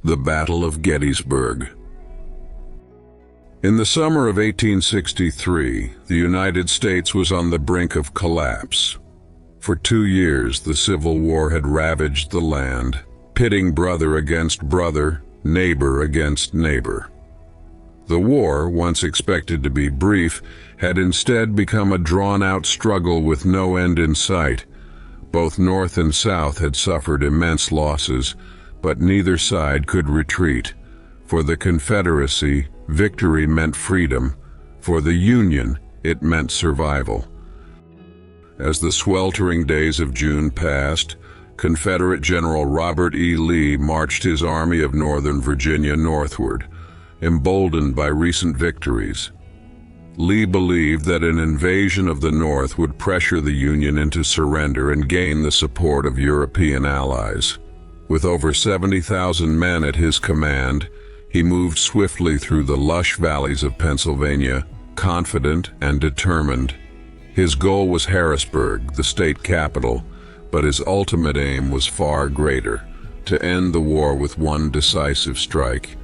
The Battle of Gettysburg. In the summer of 1863, the United States was on the brink of collapse. For 2 years, the Civil War had ravaged the land, pitting brother against brother, neighbor against neighbor. The war, once expected to be brief, had instead become a drawn-out struggle with no end in sight. Both North and South had suffered immense losses, but neither side could retreat. For the Confederacy, victory meant freedom. For the Union, it meant survival. As the sweltering days of June passed, Confederate General Robert E. Lee marched his Army of Northern Virginia northward, emboldened by recent victories. Lee believed that an invasion of the North would pressure the Union into surrender and gain the support of European allies. With over 70,000 men at his command, he moved swiftly through the lush valleys of Pennsylvania, confident and determined. His goal was Harrisburg, the state capital, but his ultimate aim was far greater: to end the war with one decisive strike.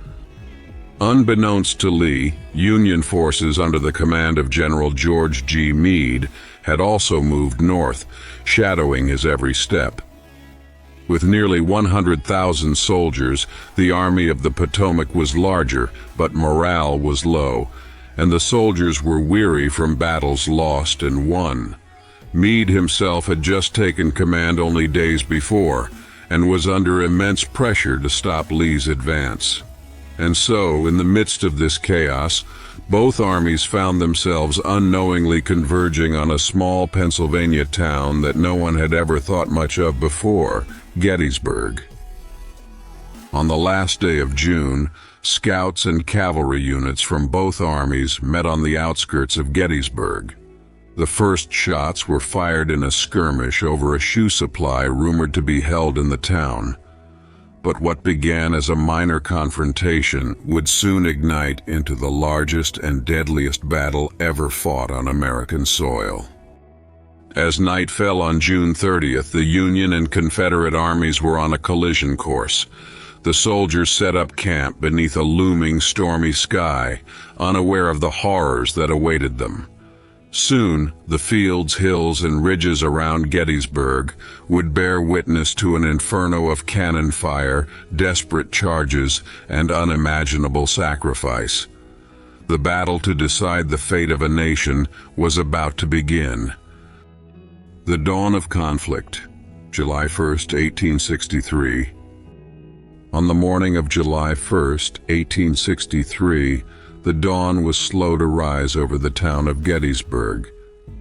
Unbeknownst to Lee, Union forces under the command of General George G. Meade had also moved north, shadowing his every step. With nearly 100,000 soldiers, the Army of the Potomac was larger, but morale was low, and the soldiers were weary from battles lost and won. Meade himself had just taken command only days before, and was under immense pressure to stop Lee's advance. And so, in the midst of this chaos, both armies found themselves unknowingly converging on a small Pennsylvania town that no one had ever thought much of before: Gettysburg. On the last day of June, scouts and cavalry units from both armies met on the outskirts of Gettysburg. The first shots were fired in a skirmish over a shoe supply rumored to be held in the town. But what began as a minor confrontation would soon ignite into the largest and deadliest battle ever fought on American soil. As night fell on June 30th, the Union and Confederate armies were on a collision course. The soldiers set up camp beneath a looming stormy sky, unaware of the horrors that awaited them. Soon, the fields, hills, and ridges around Gettysburg would bear witness to an inferno of cannon fire, desperate charges, and unimaginable sacrifice. The battle to decide the fate of a nation was about to begin. The dawn of conflict, July 1st, 1863. On the morning of July 1st, 1863, the dawn was slow to rise over the town of Gettysburg.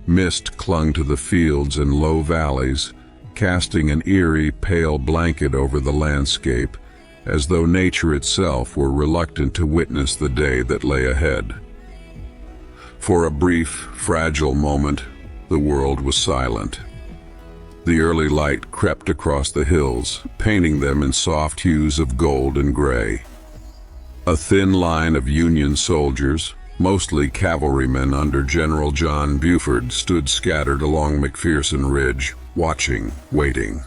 Mist clung to the fields and low valleys, casting an eerie, pale blanket over the landscape, as though nature itself were reluctant to witness the day that lay ahead. For a brief, fragile moment, the world was silent. The early light crept across the hills, painting them in soft hues of gold and gray. A thin line of Union soldiers, mostly cavalrymen under General John Buford, stood scattered along McPherson Ridge, watching, waiting.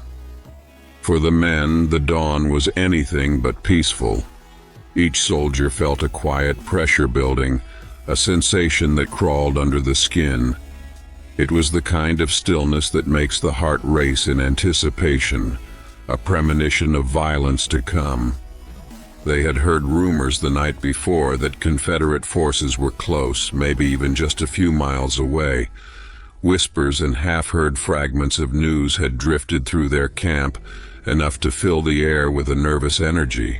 For the men, the dawn was anything but peaceful. Each soldier felt a quiet pressure building, a sensation that crawled under the skin. It was the kind of stillness that makes the heart race in anticipation, a premonition of violence to come. They had heard rumors the night before that Confederate forces were close, maybe even just a few miles away. Whispers and half-heard fragments of news had drifted through their camp, enough to fill the air with a nervous energy.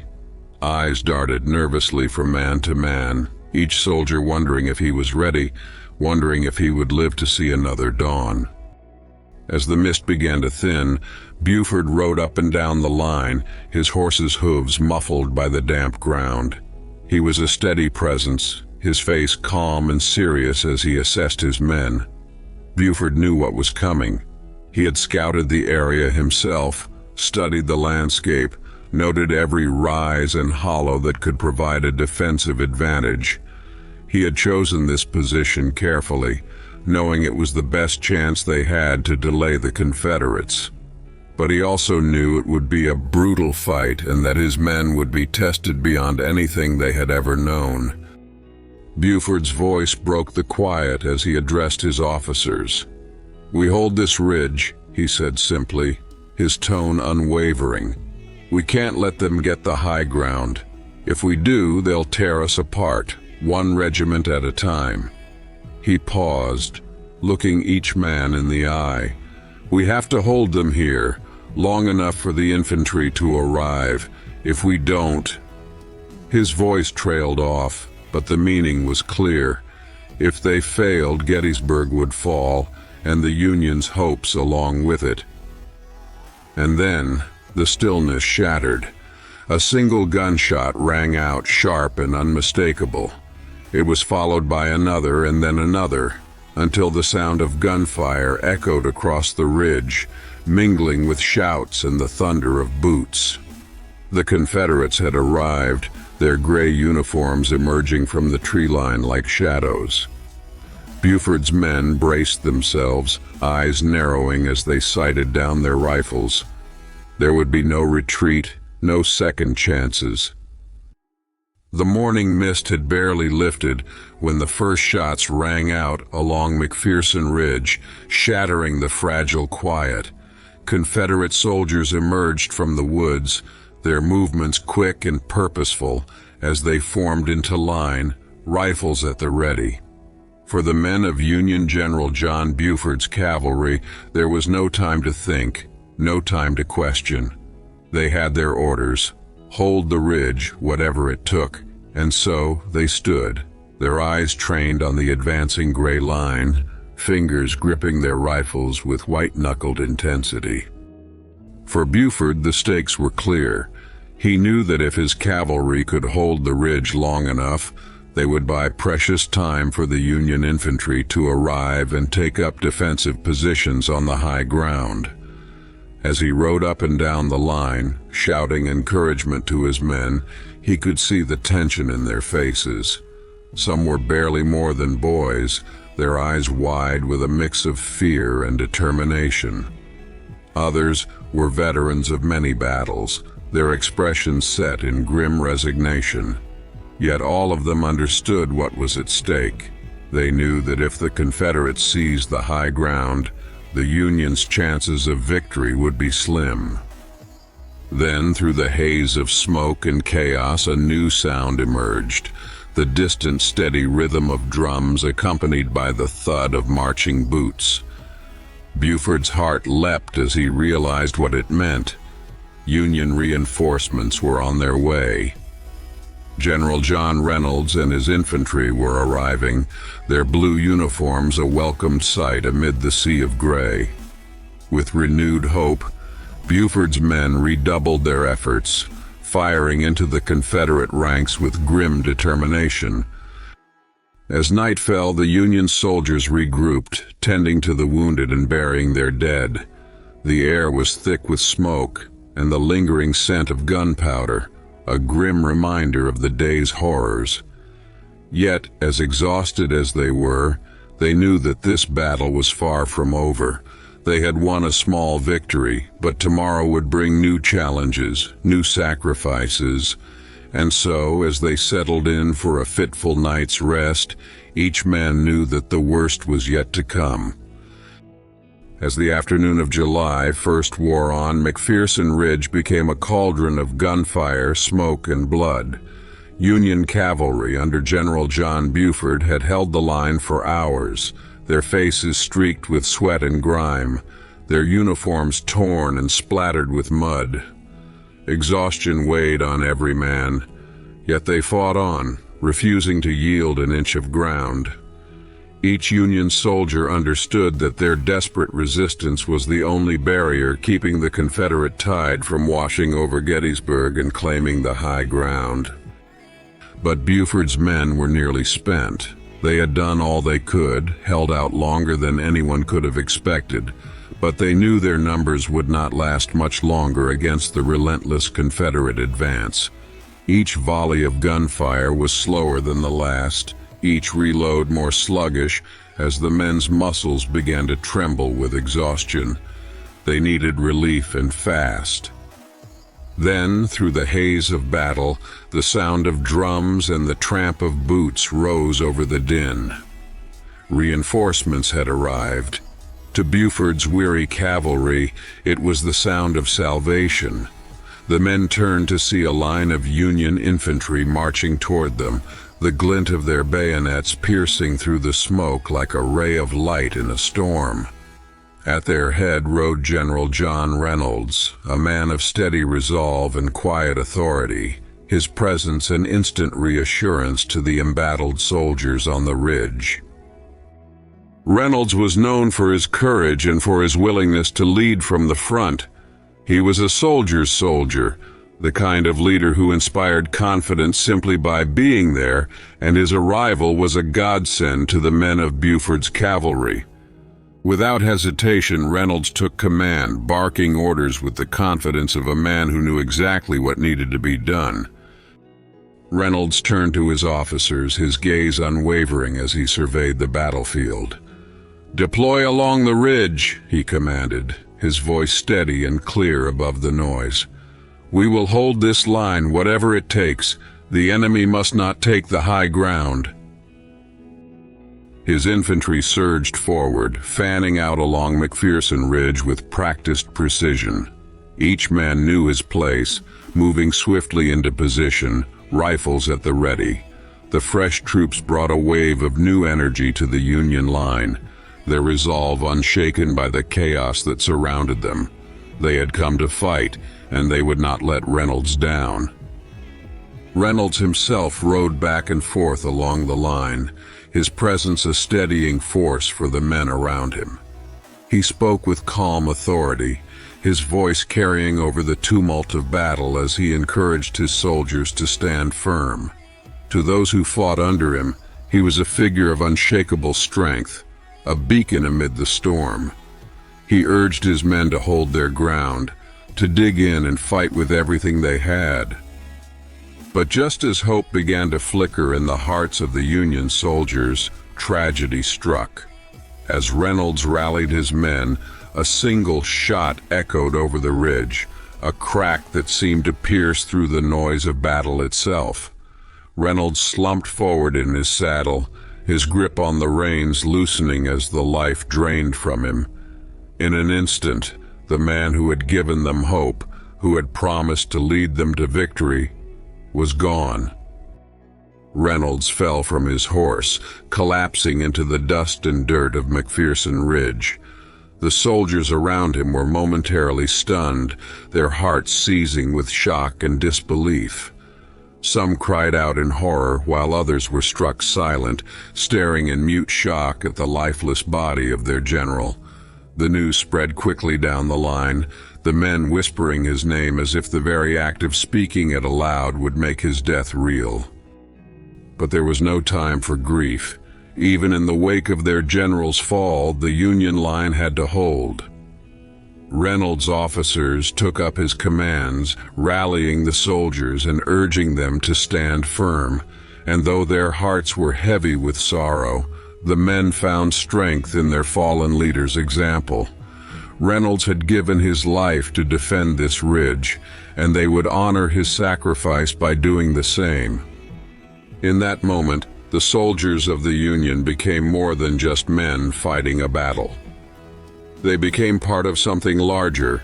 Eyes darted nervously from man to man, each soldier wondering if he was ready, wondering if he would live to see another dawn. As the mist began to thin, Buford rode up and down the line, his horse's hooves muffled by the damp ground. He was a steady presence, his face calm and serious as he assessed his men. Buford knew what was coming. He had scouted the area himself, studied the landscape, noted every rise and hollow that could provide a defensive advantage. He had chosen this position carefully, knowing it was the best chance they had to delay the Confederates. But he also knew it would be a brutal fight and that his men would be tested beyond anything they had ever known. Buford's voice broke the quiet as he addressed his officers. "We hold this ridge," he said simply, his tone unwavering. "We can't let them get the high ground. If we do, they'll tear us apart, one regiment at a time." He paused, looking each man in the eye. "We have to hold them here, long enough for the infantry to arrive. If we don't—" His voice trailed off, but the meaning was clear. If they failed, Gettysburg would fall, and the Union's hopes along with it. And then, the stillness shattered. A single gunshot rang out sharp and unmistakable. It was followed by another and then another, until the sound of gunfire echoed across the ridge, mingling with shouts and the thunder of boots. The Confederates had arrived, their gray uniforms emerging from the tree line like shadows. Buford's men braced themselves, eyes narrowing as they sighted down their rifles. There would be no retreat, no second chances. The morning mist had barely lifted when the first shots rang out along McPherson Ridge, shattering the fragile quiet. Confederate soldiers emerged from the woods, their movements quick and purposeful as they formed into line, rifles at the ready. For the men of Union General John Buford's cavalry, there was no time to think, no time to question. They had their orders: hold the ridge, whatever it took. And so they stood, their eyes trained on the advancing gray line, fingers gripping their rifles with white-knuckled intensity. For Buford, the stakes were clear. He knew that if his cavalry could hold the ridge long enough, they would buy precious time for the Union infantry to arrive and take up defensive positions on the high ground. As he rode up and down the line, shouting encouragement to his men, he could see the tension in their faces. Some were barely more than boys, their eyes wide with a mix of fear and determination. Others were veterans of many battles, their expressions set in grim resignation. Yet all of them understood what was at stake. They knew that if the Confederates seized the high ground, the Union's chances of victory would be slim. Then, through the haze of smoke and chaos, a new sound emerged, the distant steady rhythm of drums accompanied by the thud of marching boots. Buford's heart leapt as he realized what it meant. Union reinforcements were on their way. General John Reynolds and his infantry were arriving, their blue uniforms a welcomed sight amid the sea of gray. With renewed hope, Buford's men redoubled their efforts, firing into the Confederate ranks with grim determination. As night fell, the Union soldiers regrouped, tending to the wounded and burying their dead. The air was thick with smoke and the lingering scent of gunpowder, a grim reminder of the day's horrors. Yet, as exhausted as they were, they knew that this battle was far from over. They had won a small victory, but tomorrow would bring new challenges, new sacrifices. And so, as they settled in for a fitful night's rest, each man knew that the worst was yet to come. As the afternoon of July 1st wore on, McPherson Ridge became a cauldron of gunfire, smoke, and blood. Union cavalry under General John Buford had held the line for hours, their faces streaked with sweat and grime, their uniforms torn and splattered with mud. Exhaustion weighed on every man, yet they fought on, refusing to yield an inch of ground. Each Union soldier understood that their desperate resistance was the only barrier keeping the Confederate tide from washing over Gettysburg and claiming the high ground. But Buford's men were nearly spent. They had done all they could, held out longer than anyone could have expected, but they knew their numbers would not last much longer against the relentless Confederate advance. Each volley of gunfire was slower than the last, each reload more sluggish as the men's muscles began to tremble with exhaustion. They needed relief and fast. Then, through the haze of battle, the sound of drums and the tramp of boots rose over the din. Reinforcements had arrived. To Buford's weary cavalry, it was the sound of salvation. The men turned to see a line of Union infantry marching toward them, the glint of their bayonets piercing through the smoke like a ray of light in a storm. At their head rode General John Reynolds, a man of steady resolve and quiet authority, his presence an instant reassurance to the embattled soldiers on the ridge. Reynolds was known for his courage and for his willingness to lead from the front. He was a soldier's soldier, the kind of leader who inspired confidence simply by being there, and his arrival was a godsend to the men of Buford's cavalry. Without hesitation, Reynolds took command, barking orders with the confidence of a man who knew exactly what needed to be done. Reynolds turned to his officers, his gaze unwavering as he surveyed the battlefield. "Deploy along the ridge," he commanded, his voice steady and clear above the noise. "We will hold this line whatever it takes. The enemy must not take the high ground." His infantry surged forward, fanning out along McPherson Ridge with practiced precision. Each man knew his place, moving swiftly into position, rifles at the ready. The fresh troops brought a wave of new energy to the Union line, their resolve unshaken by the chaos that surrounded them. They had come to fight, and they would not let Reynolds down. Reynolds himself rode back and forth along the line, his presence a steadying force for the men around him. He spoke with calm authority, his voice carrying over the tumult of battle as he encouraged his soldiers to stand firm. To those who fought under him, he was a figure of unshakable strength, a beacon amid the storm. He urged his men to hold their ground, to dig in and fight with everything they had. But just as hope began to flicker in the hearts of the Union soldiers, tragedy struck. As Reynolds rallied his men, a single shot echoed over the ridge, a crack that seemed to pierce through the noise of battle itself. Reynolds slumped forward in his saddle, his grip on the reins loosening as the life drained from him. In an instant, the man who had given them hope, who had promised to lead them to victory, was gone. Reynolds fell from his horse, collapsing into the dust and dirt of McPherson Ridge. The soldiers around him were momentarily stunned, their hearts seizing with shock and disbelief. Some cried out in horror, while others were struck silent, staring in mute shock at the lifeless body of their general. The news spread quickly down the line, the men whispering his name as if the very act of speaking it aloud would make his death real. But there was no time for grief. Even in the wake of their general's fall, the Union line had to hold. Reynolds' officers took up his commands, rallying the soldiers and urging them to stand firm, and though their hearts were heavy with sorrow, the men found strength in their fallen leader's example. Reynolds had given his life to defend this ridge, and they would honor his sacrifice by doing the same. In that moment, the soldiers of the Union became more than just men fighting a battle. They became part of something larger,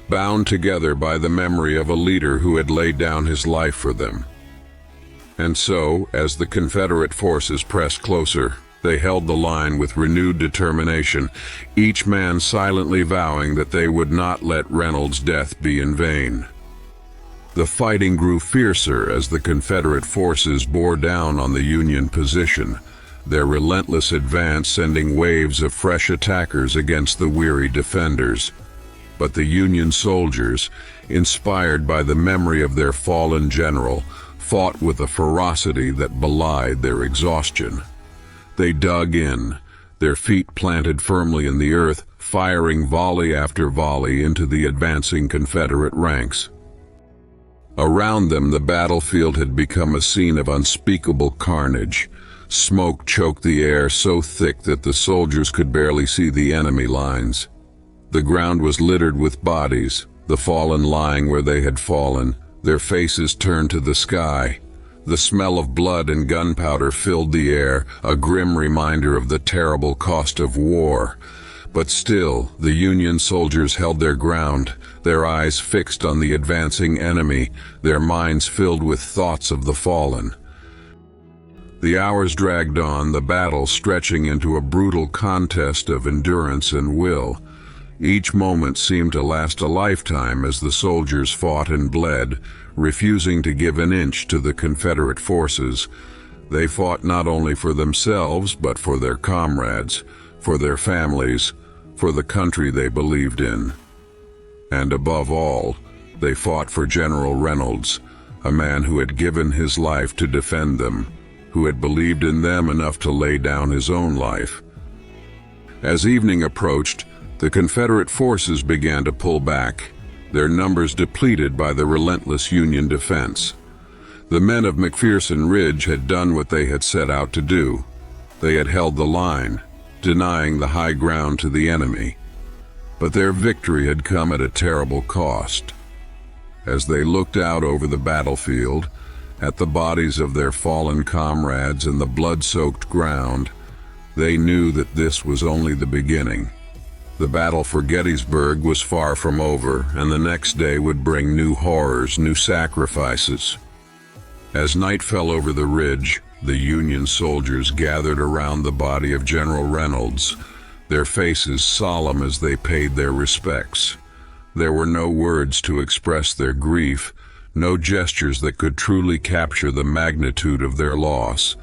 bound together by the memory of a leader who had laid down his life for them. And so, as the Confederate forces pressed closer, they held the line with renewed determination, each man silently vowing that they would not let Reynolds' death be in vain. The fighting grew fiercer as the Confederate forces bore down on the Union position, their relentless advance sending waves of fresh attackers against the weary defenders. But the Union soldiers, inspired by the memory of their fallen general, fought with a ferocity that belied their exhaustion. They dug in, their feet planted firmly in the earth, firing volley after volley into the advancing Confederate ranks. Around them, the battlefield had become a scene of unspeakable carnage. Smoke choked the air so thick that the soldiers could barely see the enemy lines. The ground was littered with bodies, the fallen lying where they had fallen, their faces turned to the sky. The smell of blood and gunpowder filled the air, a grim reminder of the terrible cost of war. But still, the Union soldiers held their ground, their eyes fixed on the advancing enemy, their minds filled with thoughts of the fallen. The hours dragged on, the battle stretching into a brutal contest of endurance and will. Each moment seemed to last a lifetime as the soldiers fought and bled, refusing to give an inch to the Confederate forces. They fought not only for themselves, but for their comrades, for their families, for the country they believed in. And above all, they fought for General Reynolds, a man who had given his life to defend them, who had believed in them enough to lay down his own life. As evening approached, the Confederate forces began to pull back, their numbers depleted by the relentless Union defense. The men of McPherson Ridge had done what they had set out to do. They had held the line, denying the high ground to the enemy. But their victory had come at a terrible cost. As they looked out over the battlefield, at the bodies of their fallen comrades and the blood-soaked ground, they knew that this was only the beginning. The battle for Gettysburg was far from over, and the next day would bring new horrors, new sacrifices. As night fell over the ridge, the Union soldiers gathered around the body of General Reynolds, their faces solemn as they paid their respects. There were no words to express their grief, no gestures that could truly capture the magnitude of their loss.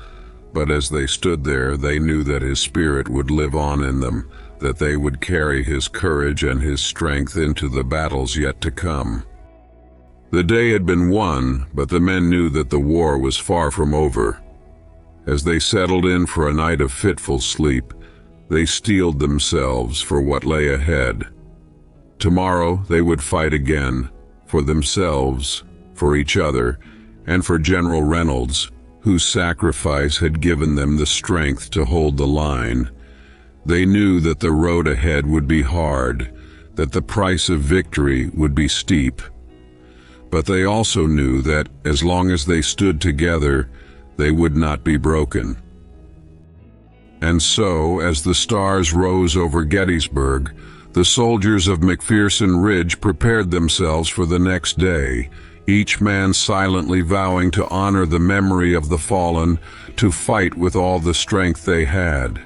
But as they stood there, they knew that his spirit would live on in them, that they would carry his courage and his strength into the battles yet to come. The day had been won, but the men knew that the war was far from over. As they settled in for a night of fitful sleep, they steeled themselves for what lay ahead. Tomorrow they would fight again, for themselves, for each other, and for General Reynolds, whose sacrifice had given them the strength to hold the line. They knew that the road ahead would be hard, that the price of victory would be steep. But they also knew that as long as they stood together, they would not be broken. And so, as the stars rose over Gettysburg, the soldiers of McPherson Ridge prepared themselves for the next day, each man silently vowing to honor the memory of the fallen, to fight with all the strength they had.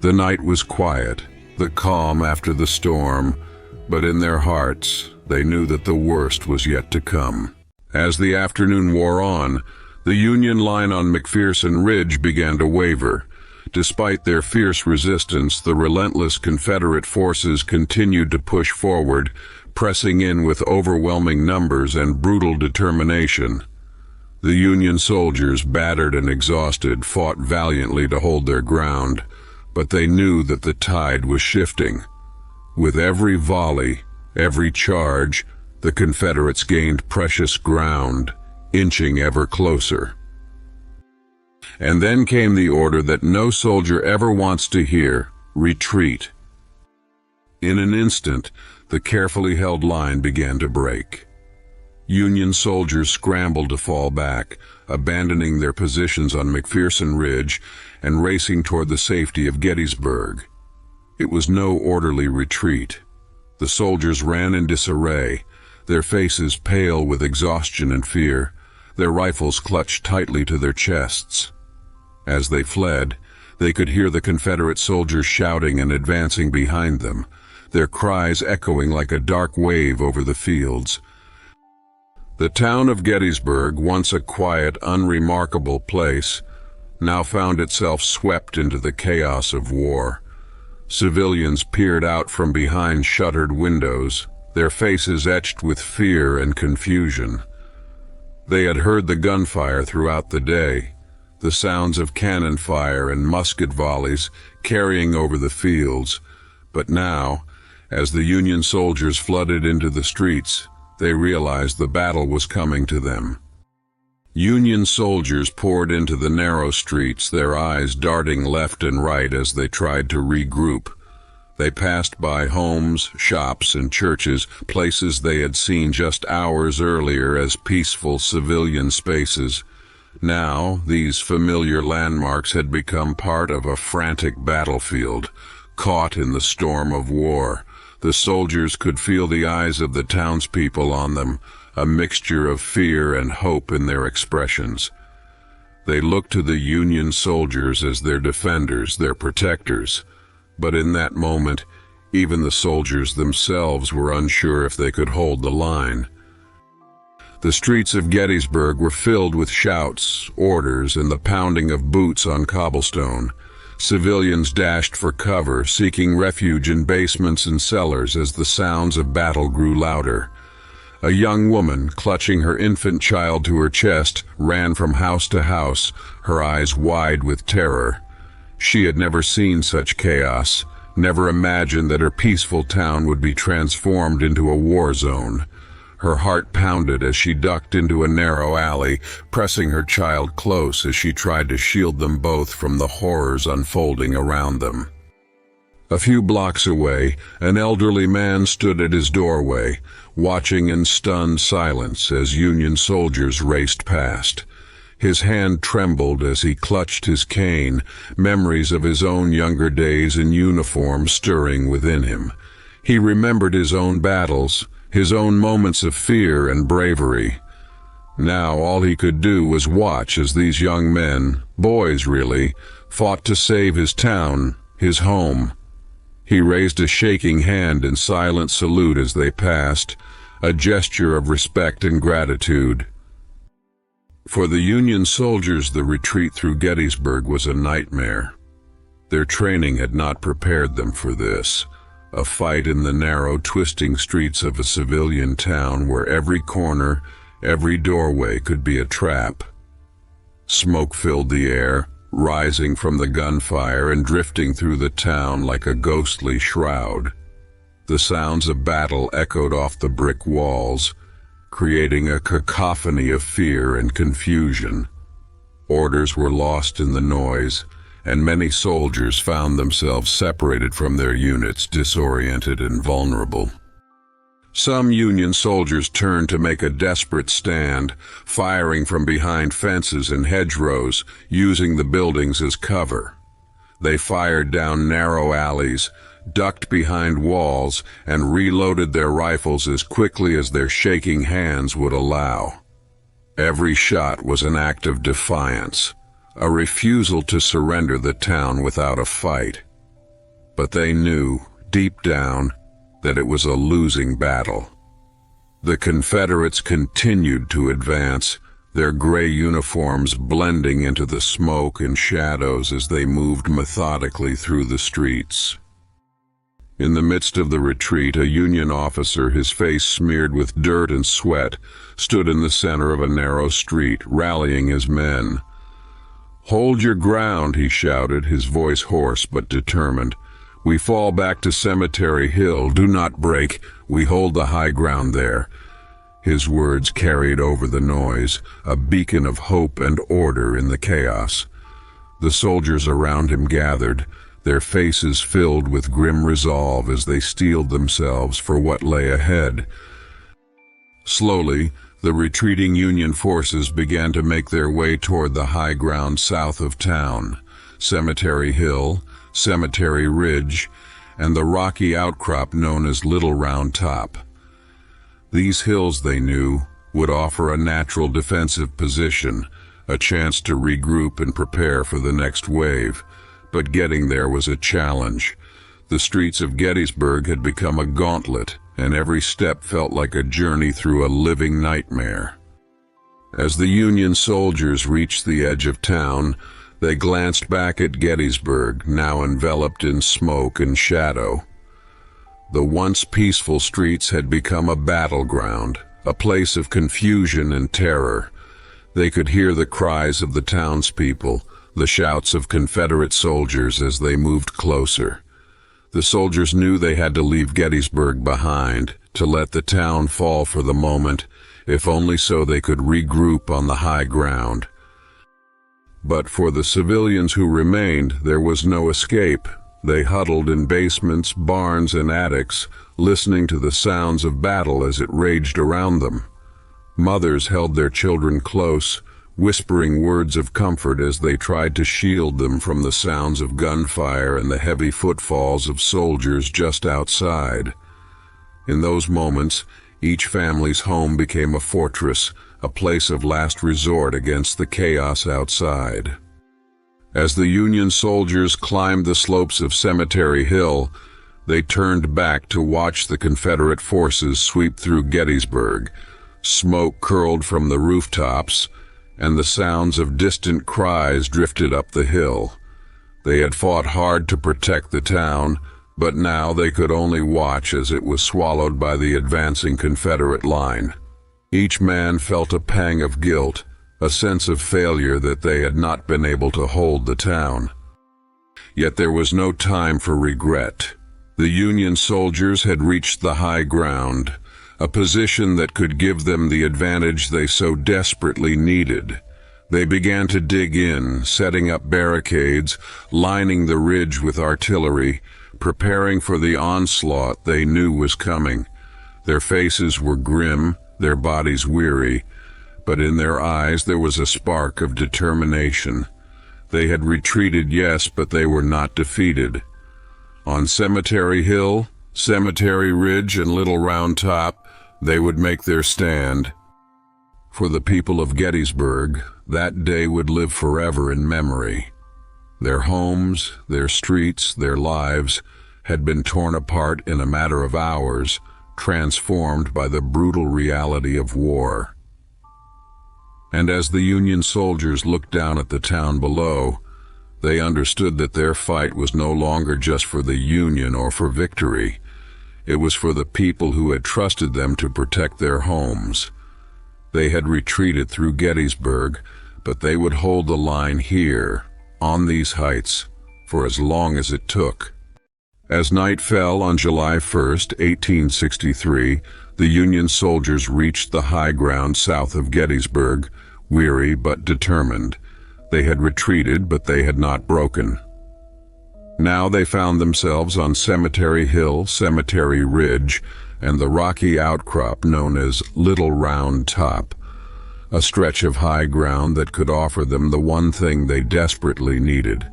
The night was quiet, the calm after the storm, but in their hearts, they knew that the worst was yet to come. As the afternoon wore on, the Union line on McPherson Ridge began to waver. Despite their fierce resistance, the relentless Confederate forces continued to push forward, pressing in with overwhelming numbers and brutal determination. The Union soldiers, battered and exhausted, fought valiantly to hold their ground, but they knew that the tide was shifting. With every volley, every charge, the Confederates gained precious ground, inching ever closer. And then came the order that no soldier ever wants to hear: retreat. In an instant, the carefully held line began to break. Union soldiers scrambled to fall back, abandoning their positions on McPherson Ridge and racing toward the safety of Gettysburg. It was no orderly retreat. The soldiers ran in disarray, their faces pale with exhaustion and fear, their rifles clutched tightly to their chests. As they fled, they could hear the Confederate soldiers shouting and advancing behind them, their cries echoing like a dark wave over the fields. The town of Gettysburg, once a quiet, unremarkable place, now found itself swept into the chaos of war. Civilians peered out from behind shuttered windows, their faces etched with fear and confusion. They had heard the gunfire throughout the day, the sounds of cannon fire and musket volleys carrying over the fields, but now, as the Union soldiers flooded into the streets, they realized the battle was coming to them. Union soldiers poured into the narrow streets, their eyes darting left and right as they tried to regroup. They passed by homes, shops, and churches, places they had seen just hours earlier as peaceful civilian spaces. Now, these familiar landmarks had become part of a frantic battlefield, caught in the storm of war. The soldiers could feel the eyes of the townspeople on them, a mixture of fear and hope in their expressions. They looked to the Union soldiers as their defenders, their protectors. But in that moment, even the soldiers themselves were unsure if they could hold the line. The streets of Gettysburg were filled with shouts, orders, and the pounding of boots on cobblestone. Civilians dashed for cover, seeking refuge in basements and cellars as the sounds of battle grew louder. A young woman, clutching her infant child to her chest, ran from house to house, her eyes wide with terror. She had never seen such chaos, never imagined that her peaceful town would be transformed into a war zone. Her heart pounded as she ducked into a narrow alley, pressing her child close as she tried to shield them both from the horrors unfolding around them. A few blocks away, an elderly man stood at his doorway, watching in stunned silence as Union soldiers raced past. His hand trembled as he clutched his cane, memories of his own younger days in uniform stirring within him. He remembered his own battles, his own moments of fear and bravery. Now all he could do was watch as these young men, boys really, fought to save his town, his home. He raised a shaking hand in silent salute as they passed, a gesture of respect and gratitude. For the Union soldiers, the retreat through Gettysburg was a nightmare. Their training had not prepared them for this. A fight in the narrow, twisting streets of a civilian town where every corner, every doorway could be a trap. Smoke filled the air, rising from the gunfire and drifting through the town like a ghostly shroud. The sounds of battle echoed off the brick walls, creating a cacophony of fear and confusion. Orders were lost in the noise, and many soldiers found themselves separated from their units, disoriented and vulnerable. Some Union soldiers turned to make a desperate stand, firing from behind fences and hedgerows, using the buildings as cover. They fired down narrow alleys, ducked behind walls, and reloaded their rifles as quickly as their shaking hands would allow. Every shot was an act of defiance, a refusal to surrender the town without a fight. But they knew, deep down, that it was a losing battle. The Confederates continued to advance, their gray uniforms blending into the smoke and shadows as they moved methodically through the streets. In the midst of the retreat, a Union officer, his face smeared with dirt and sweat, stood in the center of a narrow street, rallying his men. "Hold your ground," he shouted, his voice hoarse but determined. "We fall back to Cemetery Hill. Do not break. We hold the high ground there." His words carried over the noise, a beacon of hope and order in the chaos. The soldiers around him gathered, their faces filled with grim resolve as they steeled themselves for what lay ahead. Slowly, the retreating Union forces began to make their way toward the high ground south of town, Cemetery Hill, Cemetery Ridge, and the rocky outcrop known as Little Round Top. These hills, they knew, would offer a natural defensive position, a chance to regroup and prepare for the next wave. But getting there was a challenge. The streets of Gettysburg had become a gauntlet, and every step felt like a journey through a living nightmare. As the Union soldiers reached the edge of town, they glanced back at Gettysburg, now enveloped in smoke and shadow. The once peaceful streets had become a battleground, a place of confusion and terror. They could hear the cries of the townspeople, the shouts of Confederate soldiers as they moved closer. The soldiers knew they had to leave Gettysburg behind, to let the town fall for the moment, if only so they could regroup on the high ground. But for the civilians who remained, there was no escape. They huddled in basements, barns, and attics, listening to the sounds of battle as it raged around them. Mothers held their children close, whispering words of comfort as they tried to shield them from the sounds of gunfire and the heavy footfalls of soldiers just outside. In those moments, each family's home became a fortress, a place of last resort against the chaos outside. As the Union soldiers climbed the slopes of Cemetery Hill, they turned back to watch the Confederate forces sweep through Gettysburg. Smoke curled from the rooftops, and the sounds of distant cries drifted up the hill. They had fought hard to protect the town, but now they could only watch as it was swallowed by the advancing Confederate line. Each man felt a pang of guilt, a sense of failure that they had not been able to hold the town. Yet there was no time for regret. The Union soldiers had reached the high ground, a position that could give them the advantage they so desperately needed. They began to dig in, setting up barricades, lining the ridge with artillery, preparing for the onslaught they knew was coming. Their faces were grim, their bodies weary, but in their eyes there was a spark of determination. They had retreated, yes, but they were not defeated. On Cemetery Hill, Cemetery Ridge, and Little Round Top, they would make their stand. For the people of Gettysburg, that day would live forever in memory. Their homes, their streets, their lives had been torn apart in a matter of hours, transformed by the brutal reality of war. And as the Union soldiers looked down at the town below, they understood that their fight was no longer just for the Union or for victory. It was for the people who had trusted them to protect their homes. They had retreated through Gettysburg, but they would hold the line here, on these heights, for as long as it took. As night fell on July 1st, 1863, the Union soldiers reached the high ground south of Gettysburg, weary but determined. They had retreated, but they had not broken. Now they found themselves on Cemetery Hill, Cemetery Ridge, and the rocky outcrop known as Little Round Top, a stretch of high ground that could offer them the one thing they desperately needed: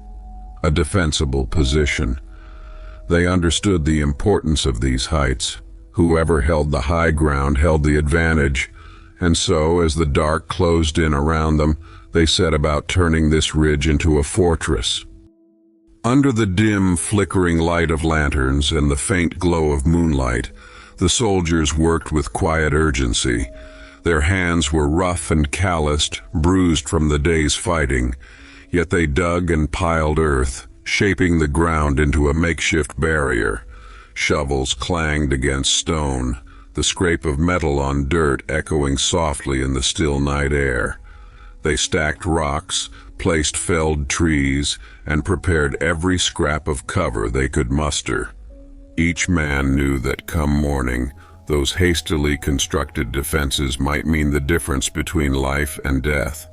a defensible position. They understood the importance of these heights. Whoever held the high ground held the advantage, and so, as the dark closed in around them, they set about turning this ridge into a fortress. Under the dim, flickering light of lanterns and the faint glow of moonlight, the soldiers worked with quiet urgency. Their hands were rough and calloused, bruised from the day's fighting, yet they dug and piled earth, shaping the ground into a makeshift barrier. Shovels clanged against stone, the scrape of metal on dirt echoing softly in the still night air. They stacked rocks, placed felled trees, and prepared every scrap of cover they could muster. Each man knew that come morning, those hastily constructed defenses might mean the difference between life and death.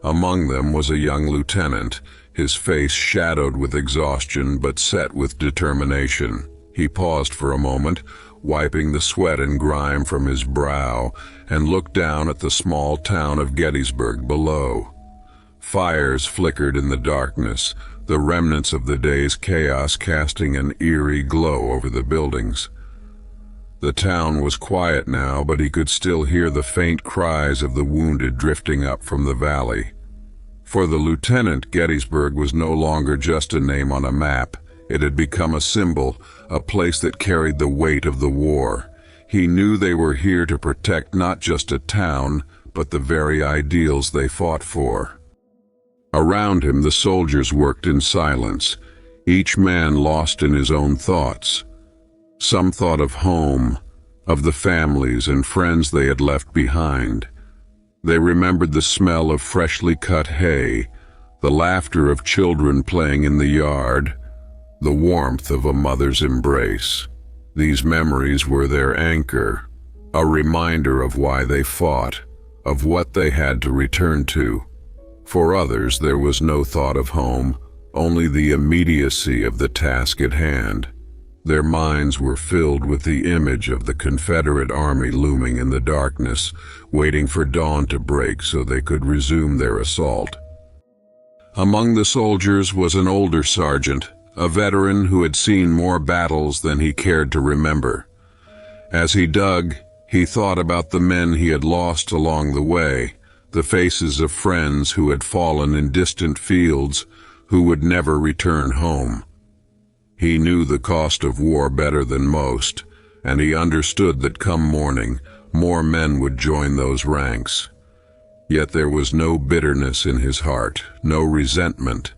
Among them was a young lieutenant, his face shadowed with exhaustion but set with determination. He paused for a moment, wiping the sweat and grime from his brow, and looked down at the small town of Gettysburg below. Fires flickered in the darkness, the remnants of the day's chaos casting an eerie glow over the buildings. The town was quiet now, but he could still hear the faint cries of the wounded drifting up from the valley. For the lieutenant, Gettysburg was no longer just a name on a map. It had become a symbol, a place that carried the weight of the war. He knew they were here to protect not just a town, but the very ideals they fought for. Around him, the soldiers worked in silence, each man lost in his own thoughts. Some thought of home, of the families and friends they had left behind. They remembered the smell of freshly cut hay, the laughter of children playing in the yard, the warmth of a mother's embrace. These memories were their anchor, a reminder of why they fought, of what they had to return to. For others, there was no thought of home, only the immediacy of the task at hand. Their minds were filled with the image of the Confederate army looming in the darkness, waiting for dawn to break so they could resume their assault. Among the soldiers was an older sergeant, a veteran who had seen more battles than he cared to remember. As he dug, he thought about the men he had lost along the way, the faces of friends who had fallen in distant fields, who would never return home. He knew the cost of war better than most, and he understood that come morning, more men would join those ranks. Yet there was no bitterness in his heart, no resentment.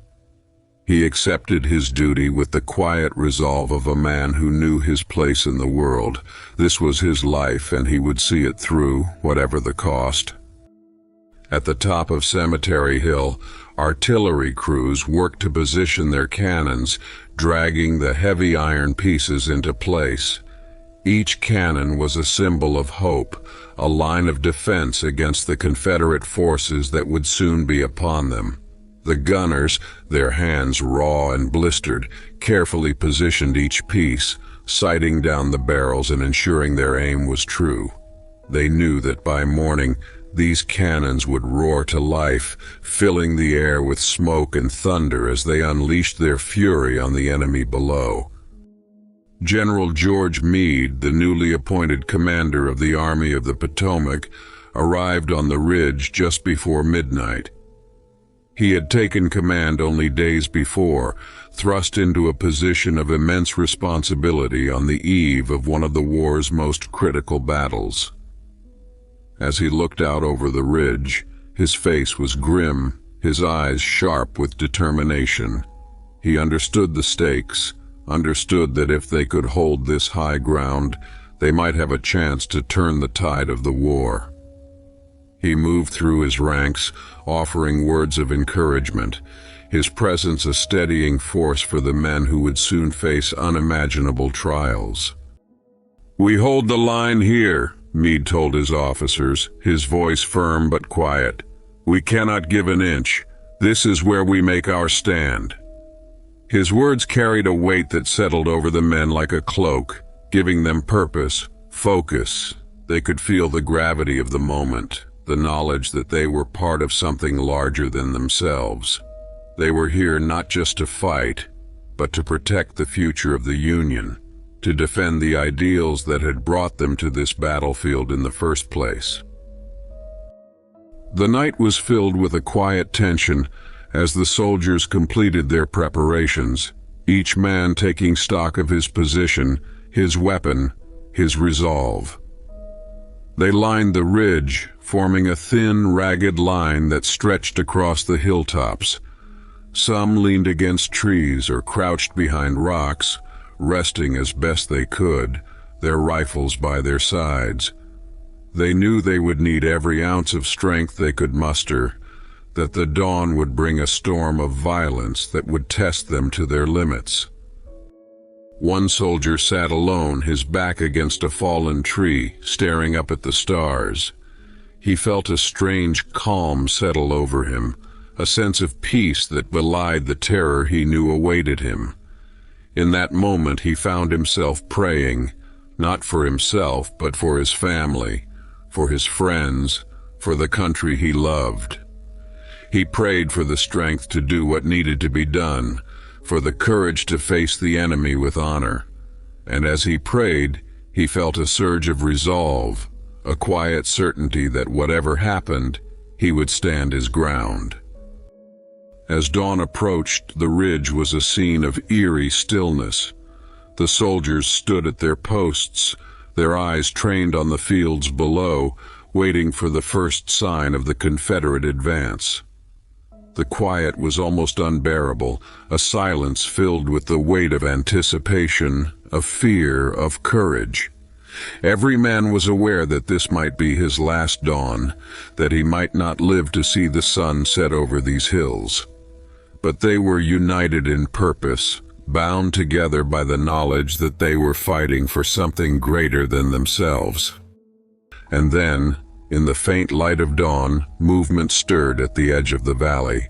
He accepted his duty with the quiet resolve of a man who knew his place in the world. This was his life, and he would see it through, whatever the cost. At the top of Cemetery Hill, artillery crews worked to position their cannons, dragging the heavy iron pieces into place. Each cannon was a symbol of hope, a line of defense against the Confederate forces that would soon be upon them. The gunners, their hands raw and blistered, carefully positioned each piece, sighting down the barrels and ensuring their aim was true. They knew that by morning, these cannons would roar to life, filling the air with smoke and thunder as they unleashed their fury on the enemy below. General George Meade, the newly appointed commander of the Army of the Potomac, arrived on the ridge just before midnight. He had taken command only days before, thrust into a position of immense responsibility on the eve of one of the war's most critical battles. As he looked out over the ridge, his face was grim, his eyes sharp with determination. He understood the stakes, understood that if they could hold this high ground, they might have a chance to turn the tide of the war. He moved through his ranks, offering words of encouragement, his presence a steadying force for the men who would soon face unimaginable trials. "We hold the line here," Meade told his officers, his voice firm but quiet. "We cannot give an inch. This is where we make our stand." His words carried a weight that settled over the men like a cloak, giving them purpose, focus. They could feel the gravity of the moment, the knowledge that they were part of something larger than themselves. They were here not just to fight, but to protect the future of the Union, to defend the ideals that had brought them to this battlefield in the first place. The night was filled with a quiet tension as the soldiers completed their preparations, each man taking stock of his position, his weapon, his resolve. They lined the ridge, forming a thin, ragged line that stretched across the hilltops. Some leaned against trees or crouched behind rocks, resting as best they could, their rifles by their sides. They knew they would need every ounce of strength they could muster, that the dawn would bring a storm of violence that would test them to their limits. One soldier sat alone, his back against a fallen tree, staring up at the stars. He felt a strange calm settle over him, a sense of peace that belied the terror he knew awaited him. In that moment he found himself praying, not for himself, but for his family, for his friends, for the country he loved. He prayed for the strength to do what needed to be done, for the courage to face the enemy with honor. And as he prayed, he felt a surge of resolve, a quiet certainty that whatever happened, he would stand his ground. As dawn approached, the ridge was a scene of eerie stillness. The soldiers stood at their posts, their eyes trained on the fields below, waiting for the first sign of the Confederate advance. The quiet was almost unbearable, a silence filled with the weight of anticipation, of fear, of courage. Every man was aware that this might be his last dawn, that he might not live to see the sun set over these hills. But they were united in purpose, bound together by the knowledge that they were fighting for something greater than themselves. And then, in the faint light of dawn, movement stirred at the edge of the valley.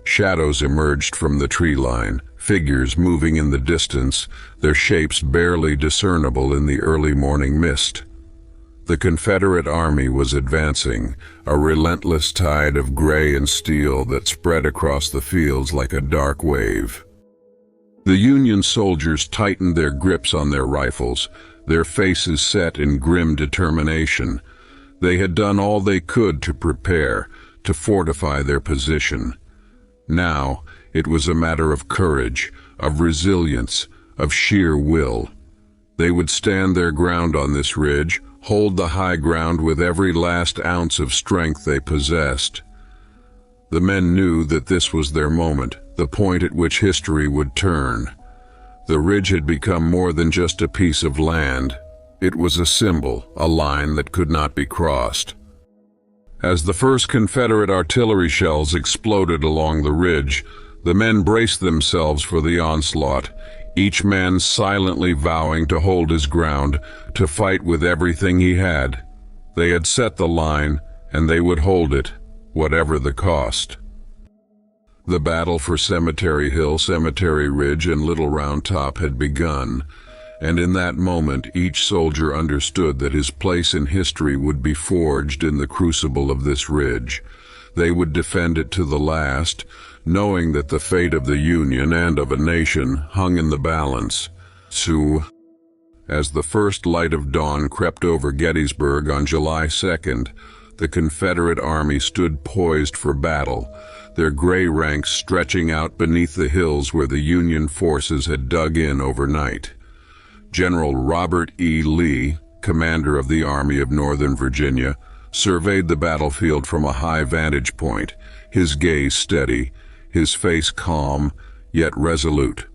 Shadows emerged from the tree line, figures moving in the distance, their shapes barely discernible in the early morning mist. The Confederate army was advancing, a relentless tide of gray and steel that spread across the fields like a dark wave. The Union soldiers tightened their grips on their rifles, their faces set in grim determination. They had done all they could to prepare, to fortify their position. Now, it was a matter of courage, of resilience, of sheer will. They would stand their ground on this ridge, hold the high ground with every last ounce of strength they possessed. The men knew that this was their moment, the point at which history would turn. The ridge had become more than just a piece of land. It was a symbol, a line that could not be crossed. As the first Confederate artillery shells exploded along the ridge, the men braced themselves for the onslaught, each man silently vowing to hold his ground, to fight with everything he had. They had set the line, and they would hold it, whatever the cost. The battle for Cemetery Hill, Cemetery Ridge, and Little Round Top had begun, and in that moment each soldier understood that his place in history would be forged in the crucible of this ridge. They would defend it to the last, knowing that the fate of the Union and of a nation hung in the balance. So, as the first light of dawn crept over Gettysburg on July 2nd, the Confederate army stood poised for battle, their gray ranks stretching out beneath the hills where the Union forces had dug in overnight. General Robert E. Lee, commander of the Army of Northern Virginia, surveyed the battlefield from a high vantage point, his gaze steady, his face calm, yet resolute.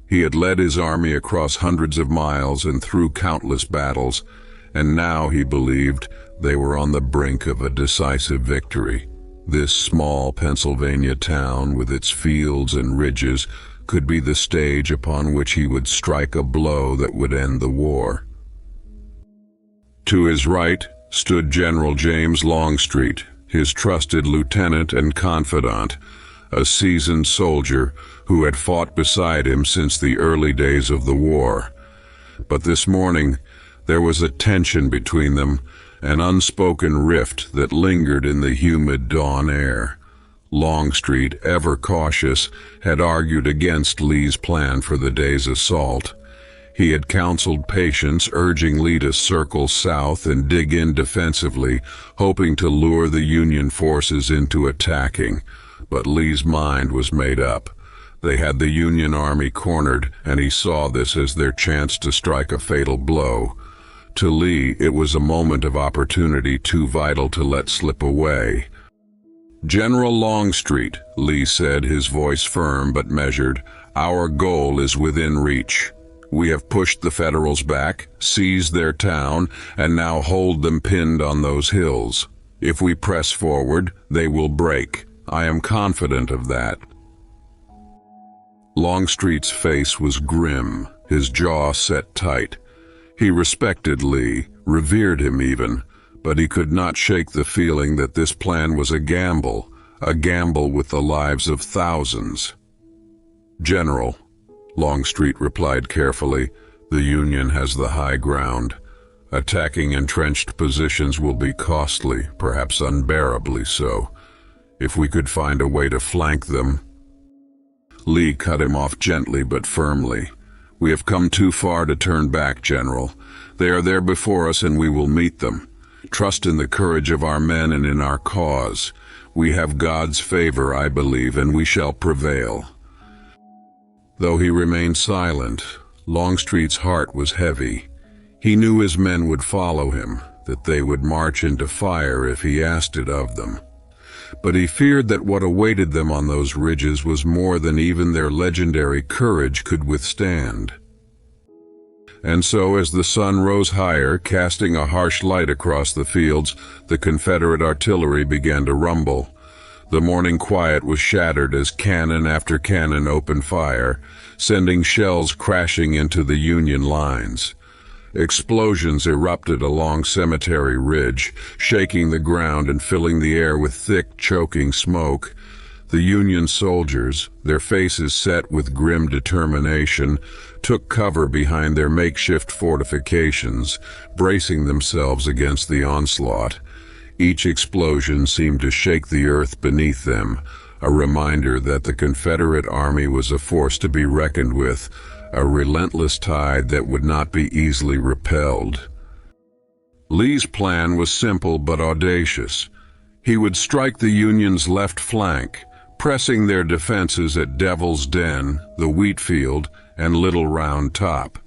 He had led his army across hundreds of miles and through countless battles, and now he believed they were on the brink of a decisive victory. This small Pennsylvania town, with its fields and ridges, could be the stage upon which he would strike a blow that would end the war. To his right stood General James Longstreet, his trusted lieutenant and confidant, a seasoned soldier who had fought beside him since the early days of the war. But this morning, there was a tension between them, an unspoken rift that lingered in the humid dawn air. Longstreet, ever cautious, had argued against Lee's plan for the day's assault. He had counseled patience, urging Lee to circle south and dig in defensively, hoping to lure the Union forces into attacking. But Lee's mind was made up. They had the Union army cornered, and he saw this as their chance to strike a fatal blow. To Lee, it was a moment of opportunity too vital to let slip away. "General Longstreet," Lee said, his voice firm but measured, "our goal is within reach. We have pushed the Federals back, seized their town, and now hold them pinned on those hills. If we press forward, they will break. I am confident of that." Longstreet's face was grim, his jaw set tight. He respected Lee, revered him even, but he could not shake the feeling that this plan was a gamble with the lives of thousands. "General," Longstreet replied carefully, "the Union has the high ground. Attacking entrenched positions will be costly, perhaps unbearably so. If we could find a way to flank them—" Lee cut him off gently but firmly. "We have come too far to turn back, General. They are there before us and we will meet them. Trust in the courage of our men and in our cause. We have God's favor, I believe, and we shall prevail." Though he remained silent, Longstreet's heart was heavy. He knew his men would follow him, that they would march into fire if he asked it of them. But he feared that what awaited them on those ridges was more than even their legendary courage could withstand. And so, as the sun rose higher, casting a harsh light across the fields, the Confederate artillery began to rumble. The morning quiet was shattered as cannon after cannon opened fire, sending shells crashing into the Union lines. Explosions erupted along Cemetery Ridge, shaking the ground and filling the air with thick, choking smoke. The Union soldiers, their faces set with grim determination, took cover behind their makeshift fortifications, bracing themselves against the onslaught. Each explosion seemed to shake the earth beneath them, a reminder that the Confederate Army was a force to be reckoned with, a relentless tide that would not be easily repelled. Lee's plan was simple but audacious. He would strike the Union's left flank, pressing their defenses at Devil's Den, the wheat field, and Little Round Top.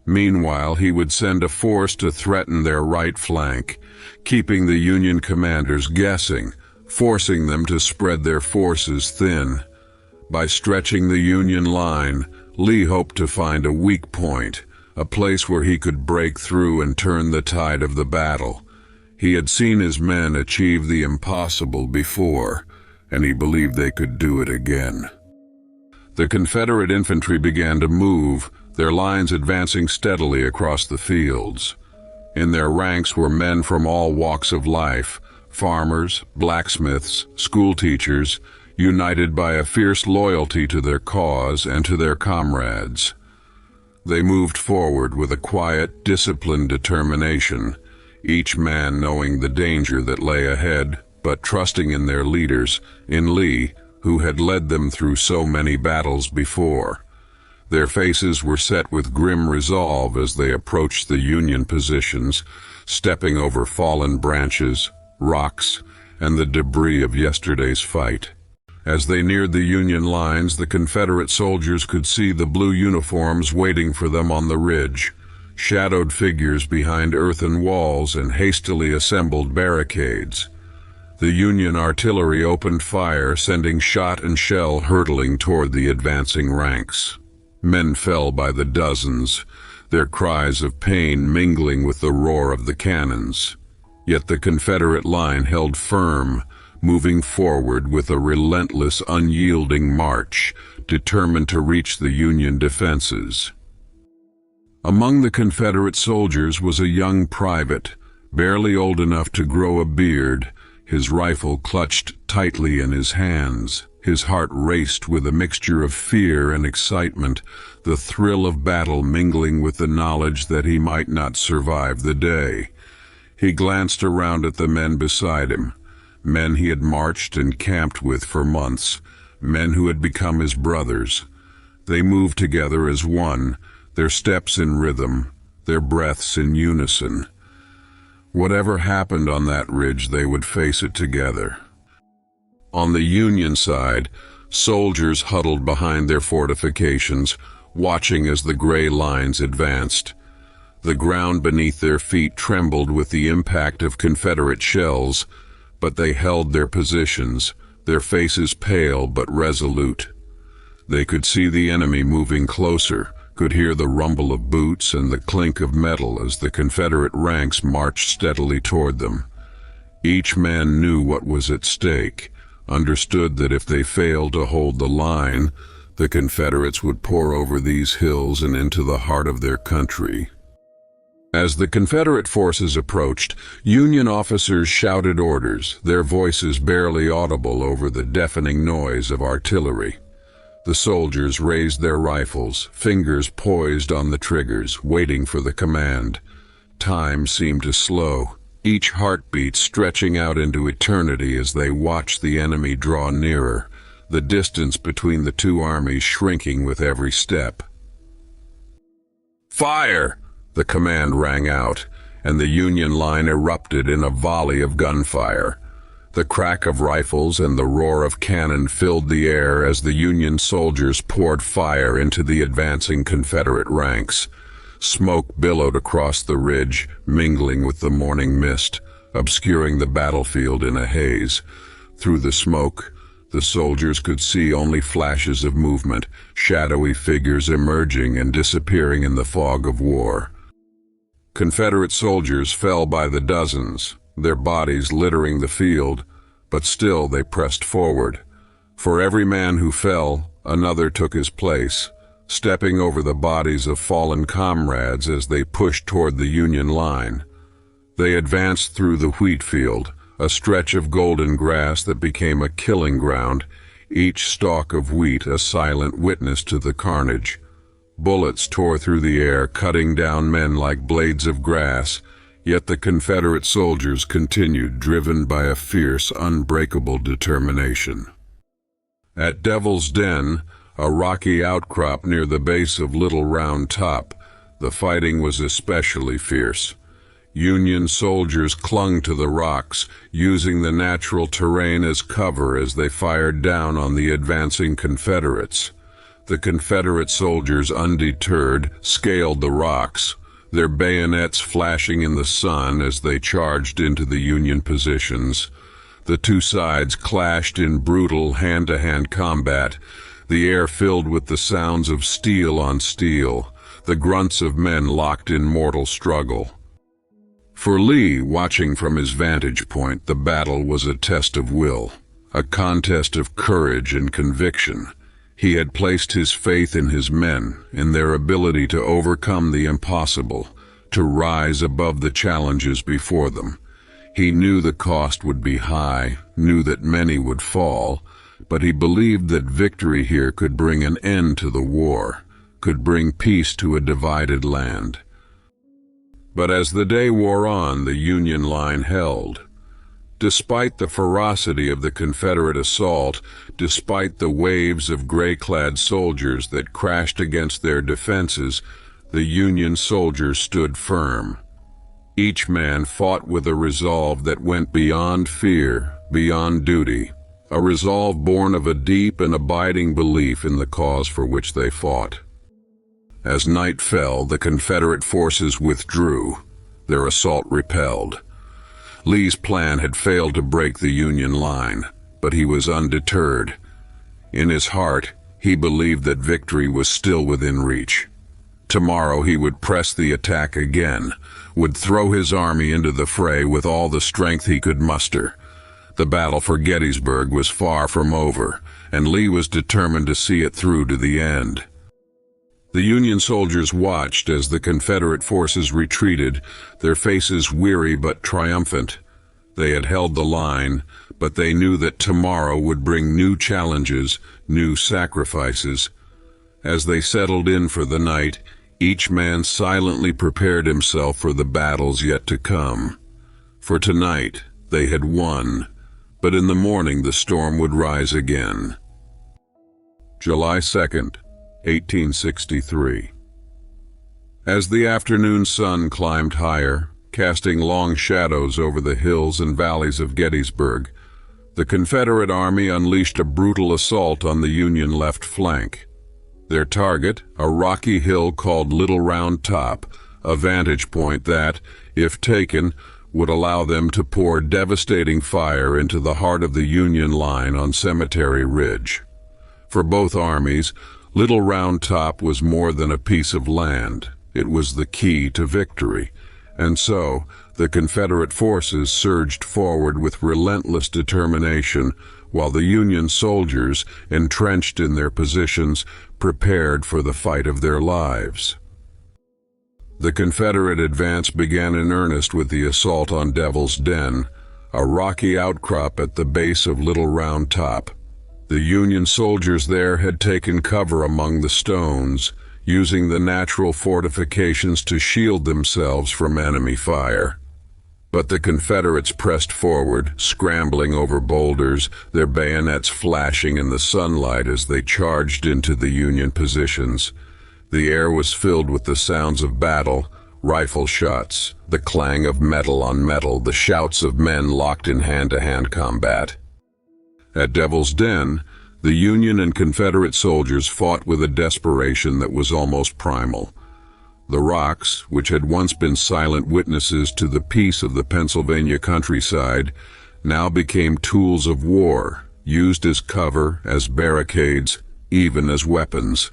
Meanwhile, he would send a force to threaten their right flank, keeping the Union commanders guessing, forcing them to spread their forces thin. By stretching the Union line, Lee hoped to find a weak point, a place where he could break through and turn the tide of the battle. He had seen his men achieve the impossible before, and he believed they could do it again. The Confederate infantry began to move, their lines advancing steadily across the fields. In their ranks were men from all walks of life, farmers, blacksmiths, schoolteachers, united by a fierce loyalty to their cause and to their comrades. They moved forward with a quiet, disciplined determination, each man knowing the danger that lay ahead, but trusting in their leaders, in Lee, who had led them through so many battles before. Their faces were set with grim resolve as they approached the Union positions, stepping over fallen branches, rocks, and the debris of yesterday's fight. As they neared the Union lines, the Confederate soldiers could see the blue uniforms waiting for them on the ridge, shadowed figures behind earthen walls and hastily assembled barricades. The Union artillery opened fire, sending shot and shell hurtling toward the advancing ranks. Men fell by the dozens, their cries of pain mingling with the roar of the cannons. Yet the Confederate line held firm, moving forward with a relentless, unyielding march, determined to reach the Union defenses. Among the Confederate soldiers was a young private, barely old enough to grow a beard, his rifle clutched tightly in his hands. His heart raced with a mixture of fear and excitement, the thrill of battle mingling with the knowledge that he might not survive the day. He glanced around at the men beside him, men he had marched and camped with for months, men who had become his brothers. They moved together as one, their steps in rhythm, their breaths in unison. Whatever happened on that ridge, they would face it together. On the Union side, soldiers huddled behind their fortifications, watching as the gray lines advanced. The ground beneath their feet trembled with the impact of Confederate shells, but they held their positions, their faces pale but resolute. They could see the enemy moving closer, could hear the rumble of boots and the clink of metal as the Confederate ranks marched steadily toward them. Each man knew what was at stake, understood that if they failed to hold the line, the Confederates would pour over these hills and into the heart of their country. As the Confederate forces approached, Union officers shouted orders, their voices barely audible over the deafening noise of artillery. The soldiers raised their rifles, fingers poised on the triggers, waiting for the command. Time seemed to slow, each heartbeat stretching out into eternity as they watched the enemy draw nearer, the distance between the two armies shrinking with every step. "Fire!" the command rang out, and the Union line erupted in a volley of gunfire. The crack of rifles and the roar of cannon filled the air as the Union soldiers poured fire into the advancing Confederate ranks. Smoke billowed across the ridge, mingling with the morning mist, obscuring the battlefield in a haze. Through the smoke, the soldiers could see only flashes of movement, shadowy figures emerging and disappearing in the fog of war. Confederate soldiers fell by the dozens, their bodies littering the field, but still they pressed forward. For every man who fell, another took his place, stepping over the bodies of fallen comrades as they pushed toward the Union line. They advanced through the wheat field, a stretch of golden grass that became a killing ground, each stalk of wheat a silent witness to the carnage. Bullets tore through the air, cutting down men like blades of grass, yet the Confederate soldiers continued, driven by a fierce, unbreakable determination. At Devil's Den, a rocky outcrop near the base of Little Round Top, the fighting was especially fierce. Union soldiers clung to the rocks, using the natural terrain as cover as they fired down on the advancing Confederates. The Confederate soldiers, undeterred, scaled the rocks, their bayonets flashing in the sun as they charged into the Union positions. The two sides clashed in brutal hand-to-hand combat, the air filled with the sounds of steel on steel, the grunts of men locked in mortal struggle. For Lee, watching from his vantage point, the battle was a test of will, a contest of courage and conviction. He had placed his faith in his men, in their ability to overcome the impossible, to rise above the challenges before them. He knew the cost would be high, knew that many would fall, but he believed that victory here could bring an end to the war, could bring peace to a divided land. But as the day wore on, the Union line held. Despite the ferocity of the Confederate assault, despite the waves of gray-clad soldiers that crashed against their defenses, the Union soldiers stood firm. Each man fought with a resolve that went beyond fear, beyond duty, a resolve born of a deep and abiding belief in the cause for which they fought. As night fell, the Confederate forces withdrew, their assault repelled. Lee's plan had failed to break the Union line, but he was undeterred. In his heart, he believed that victory was still within reach. Tomorrow he would press the attack again, would throw his army into the fray with all the strength he could muster. The battle for Gettysburg was far from over, and Lee was determined to see it through to the end. The Union soldiers watched as the Confederate forces retreated, their faces weary but triumphant. They had held the line, but they knew that tomorrow would bring new challenges, new sacrifices. As they settled in for the night, each man silently prepared himself for the battles yet to come. For tonight, they had won, but in the morning the storm would rise again. July 2nd, 1863. As the afternoon sun climbed higher, casting long shadows over the hills and valleys of Gettysburg, the Confederate Army unleashed a brutal assault on the Union left flank. Their target, a rocky hill called Little Round Top, a vantage point that, if taken, would allow them to pour devastating fire into the heart of the Union line on Cemetery Ridge. For both armies, Little Round Top was more than a piece of land. It was the key to victory. And so, the Confederate forces surged forward with relentless determination, while the Union soldiers, entrenched in their positions, prepared for the fight of their lives. The Confederate advance began in earnest with the assault on Devil's Den, a rocky outcrop at the base of Little Round Top. The Union soldiers there had taken cover among the stones, using the natural fortifications to shield themselves from enemy fire. But the Confederates pressed forward, scrambling over boulders, their bayonets flashing in the sunlight as they charged into the Union positions. The air was filled with the sounds of battle, rifle shots, the clang of metal on metal, the shouts of men locked in hand-to-hand combat. At Devil's Den, the Union and Confederate soldiers fought with a desperation that was almost primal. The rocks, which had once been silent witnesses to the peace of the Pennsylvania countryside, now became tools of war, used as cover, as barricades, even as weapons.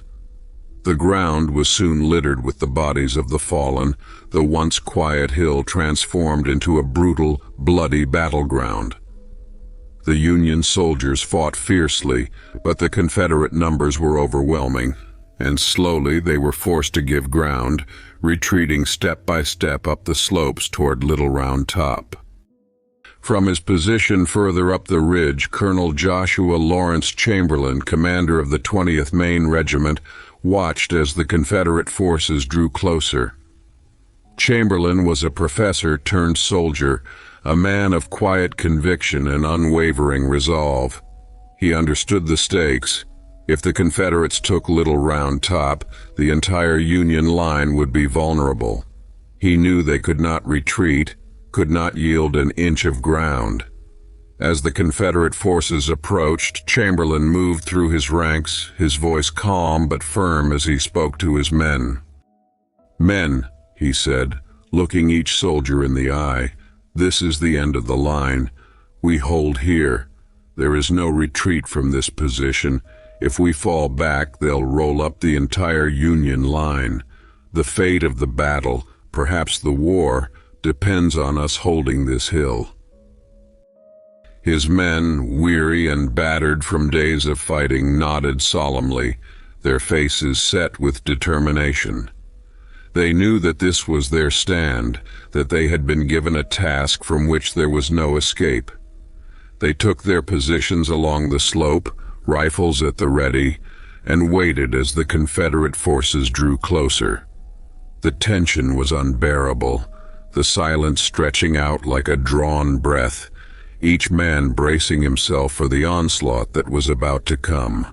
The ground was soon littered with the bodies of the fallen, the once quiet hill transformed into a brutal, bloody battleground. The Union soldiers fought fiercely, but the Confederate numbers were overwhelming, and slowly they were forced to give ground, retreating step by step up the slopes toward Little Round Top. From his position further up the ridge, Colonel Joshua Lawrence Chamberlain, commander of the 20th Maine Regiment, watched as the Confederate forces drew closer. Chamberlain was a professor turned soldier, a man of quiet conviction and unwavering resolve. He understood the stakes. If the Confederates took Little Round Top, the entire Union line would be vulnerable. He knew they could not retreat, could not yield an inch of ground. As the Confederate forces approached, Chamberlain moved through his ranks, his voice calm but firm as he spoke to his men. "Men," he said, looking each soldier in the eye, "this is the end of the line. We hold here. There is no retreat from this position. If we fall back, they'll roll up the entire Union line. The fate of the battle, perhaps the war, depends on us holding this hill." His men, weary and battered from days of fighting, nodded solemnly, their faces set with determination. They knew that this was their stand, that they had been given a task from which there was no escape. They took their positions along the slope, rifles at the ready, and waited as the Confederate forces drew closer. The tension was unbearable, the silence stretching out like a drawn breath, each man bracing himself for the onslaught that was about to come.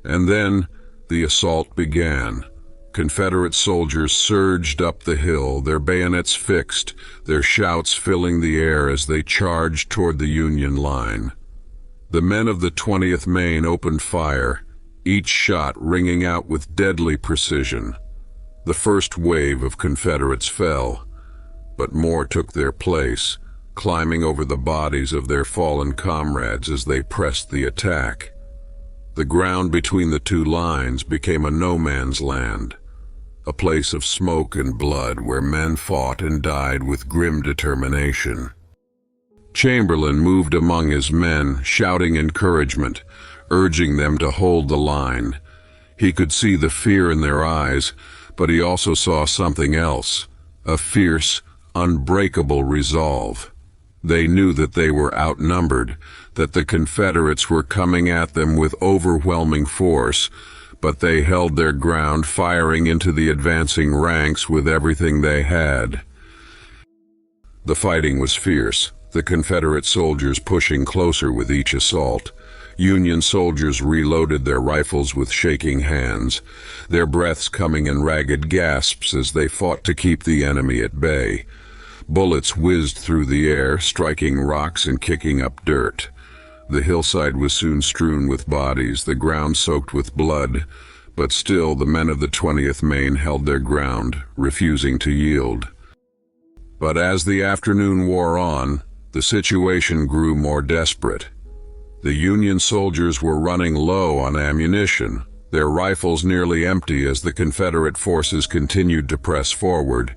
And then the assault began. Confederate soldiers surged up the hill, their bayonets fixed, their shouts filling the air as they charged toward the Union line. The men of the 20th Maine opened fire, each shot ringing out with deadly precision. The first wave of Confederates fell, but more took their place, climbing over the bodies of their fallen comrades as they pressed the attack. The ground between the two lines became a no-man's land, a place of smoke and blood where men fought and died with grim determination. Chamberlain moved among his men, shouting encouragement, urging them to hold the line. He could see the fear in their eyes, but he also saw something else, a fierce, unbreakable resolve. They knew that they were outnumbered, that the Confederates were coming at them with overwhelming force, but they held their ground, firing into the advancing ranks with everything they had. The fighting was fierce, the Confederate soldiers pushing closer with each assault. Union soldiers reloaded their rifles with shaking hands, their breaths coming in ragged gasps as they fought to keep the enemy at bay. Bullets whizzed through the air, striking rocks and kicking up dirt. The hillside was soon strewn with bodies, the ground soaked with blood, but still the men of the 20th Maine held their ground, refusing to yield. But as the afternoon wore on, the situation grew more desperate. The Union soldiers were running low on ammunition, their rifles nearly empty as the Confederate forces continued to press forward.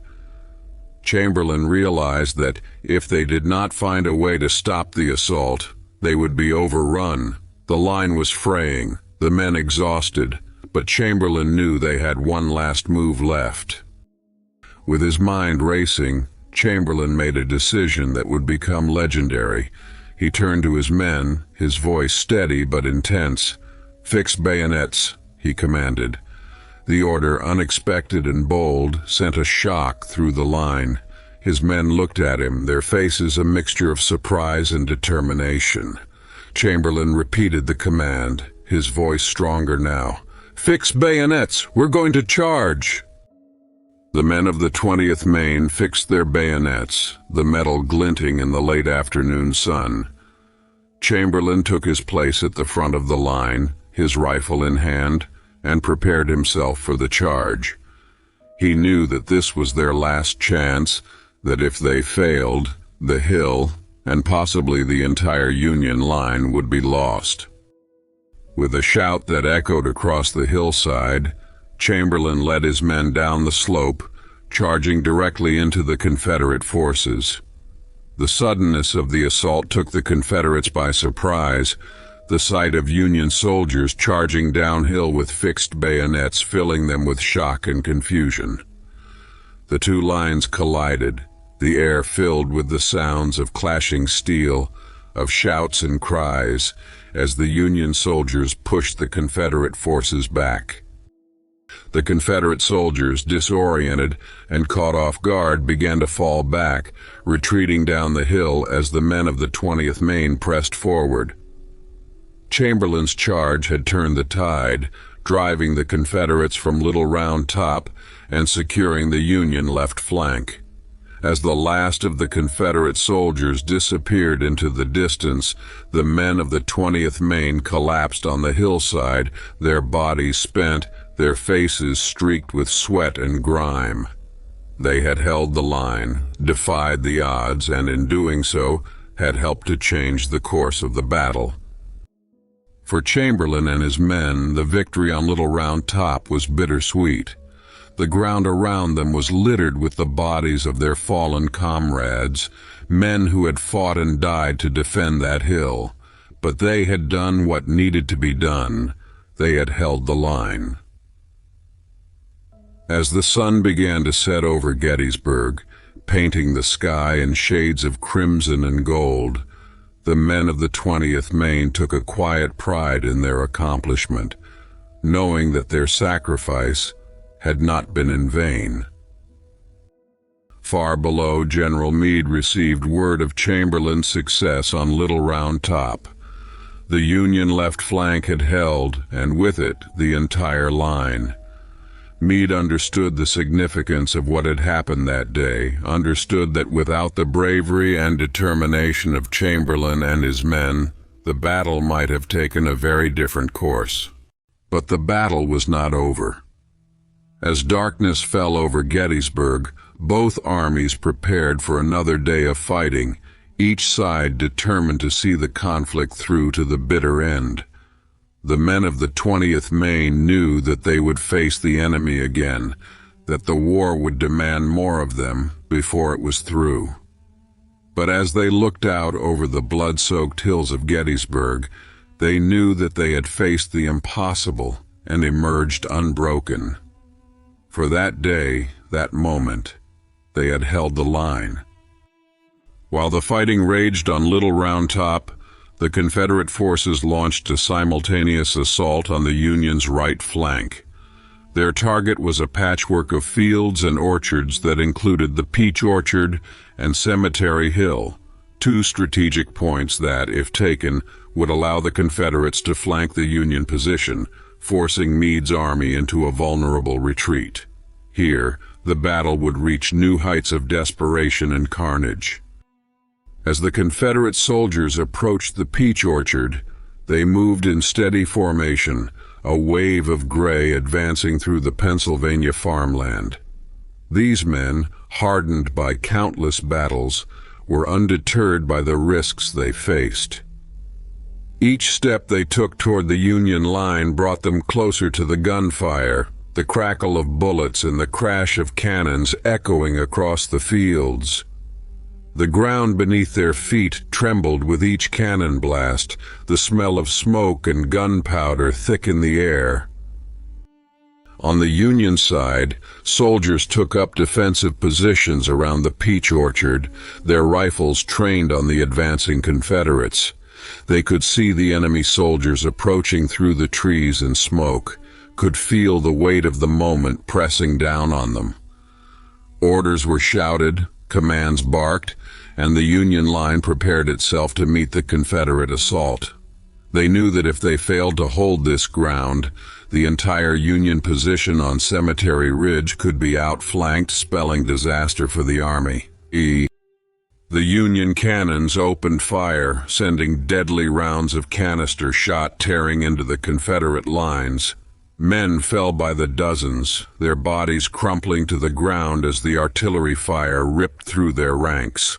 Chamberlain realized that if they did not find a way to stop the assault, they would be overrun. The line was fraying, the men exhausted, but Chamberlain knew they had one last move left. With his mind racing, Chamberlain made a decision that would become legendary. He turned to his men, his voice steady but intense. "Fix bayonets," he commanded. The order, unexpected and bold, sent a shock through the line. His men looked at him, their faces a mixture of surprise and determination. Chamberlain repeated the command, his voice stronger now. "Fix bayonets! We're going to charge!" The men of the 20th Maine fixed their bayonets, the metal glinting in the late afternoon sun. Chamberlain took his place at the front of the line, his rifle in hand, and prepared himself for the charge. He knew that this was their last chance, that if they failed, the hill, and possibly the entire Union line, would be lost. With a shout that echoed across the hillside, Chamberlain led his men down the slope, charging directly into the Confederate forces. The suddenness of the assault took the Confederates by surprise, the sight of Union soldiers charging downhill with fixed bayonets filling them with shock and confusion. The two lines collided, the air filled with the sounds of clashing steel, of shouts and cries, as the Union soldiers pushed the Confederate forces back. The Confederate soldiers, disoriented and caught off guard, began to fall back, retreating down the hill as the men of the 20th Maine pressed forward. Chamberlain's charge had turned the tide, driving the Confederates from Little Round Top and securing the Union left flank. As the last of the Confederate soldiers disappeared into the distance, the men of the 20th Maine collapsed on the hillside, their bodies spent, their faces streaked with sweat and grime. They had held the line, defied the odds, and in doing so, had helped to change the course of the battle. For Chamberlain and his men, the victory on Little Round Top was bittersweet. The ground around them was littered with the bodies of their fallen comrades, men who had fought and died to defend that hill. But they had done what needed to be done. They had held the line. As the sun began to set over Gettysburg, painting the sky in shades of crimson and gold, the men of the 20th Maine took a quiet pride in their accomplishment, knowing that their sacrifice had not been in vain. Far below, General Meade received word of Chamberlain's success on Little Round Top. The Union left flank had held, and with it, the entire line. Meade understood the significance of what had happened that day, understood that without the bravery and determination of Chamberlain and his men, the battle might have taken a very different course. But the battle was not over. As darkness fell over Gettysburg, both armies prepared for another day of fighting, each side determined to see the conflict through to the bitter end. The men of the 20th Maine knew that they would face the enemy again, that the war would demand more of them before it was through. But as they looked out over the blood-soaked hills of Gettysburg, they knew that they had faced the impossible and emerged unbroken. For that day, that moment, they had held the line. While the fighting raged on Little Round Top, the Confederate forces launched a simultaneous assault on the Union's right flank. Their target was a patchwork of fields and orchards that included the Peach Orchard and Cemetery Hill, two strategic points that, if taken, would allow the Confederates to flank the Union position, forcing Meade's army into a vulnerable retreat. Here, the battle would reach new heights of desperation and carnage. As the Confederate soldiers approached the Peach Orchard, they moved in steady formation, a wave of gray advancing through the Pennsylvania farmland. These men, hardened by countless battles, were undeterred by the risks they faced. Each step they took toward the Union line brought them closer to the gunfire, the crackle of bullets and the crash of cannons echoing across the fields. The ground beneath their feet trembled with each cannon blast, the smell of smoke and gunpowder thick in the air. On the Union side, soldiers took up defensive positions around the Peach Orchard, their rifles trained on the advancing Confederates. They could see the enemy soldiers approaching through the trees and smoke, could feel the weight of the moment pressing down on them. Orders were shouted, commands barked, and the Union line prepared itself to meet the Confederate assault. They knew that if they failed to hold this ground, the entire Union position on Cemetery Ridge could be outflanked, spelling disaster for the army. The Union cannons opened fire, sending deadly rounds of canister shot tearing into the Confederate lines. Men fell by the dozens, their bodies crumpling to the ground as the artillery fire ripped through their ranks.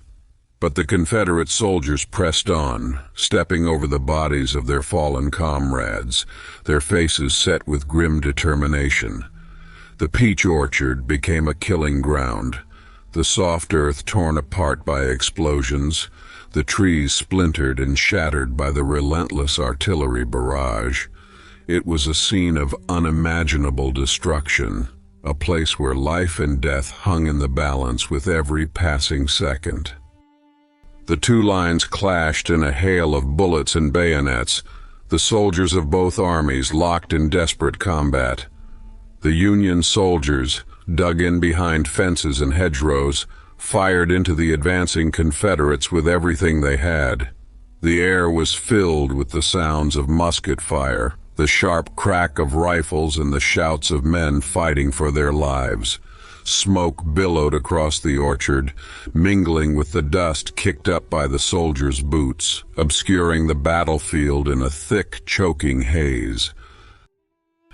But the Confederate soldiers pressed on, stepping over the bodies of their fallen comrades, their faces set with grim determination. The Peach Orchard became a killing ground, the soft earth torn apart by explosions, the trees splintered and shattered by the relentless artillery barrage. It was a scene of unimaginable destruction. a place where life and death hung in the balance with every passing second. The two lines clashed in a hail of bullets and bayonets, the soldiers of both armies locked in desperate combat. The Union soldiers, dug in behind fences and hedgerows, fired into the advancing Confederates with everything they had. The air was filled with the sounds of musket fire, the sharp crack of rifles and the shouts of men fighting for their lives. Smoke billowed across the orchard, mingling with the dust kicked up by the soldiers' boots, obscuring the battlefield in a thick, choking haze.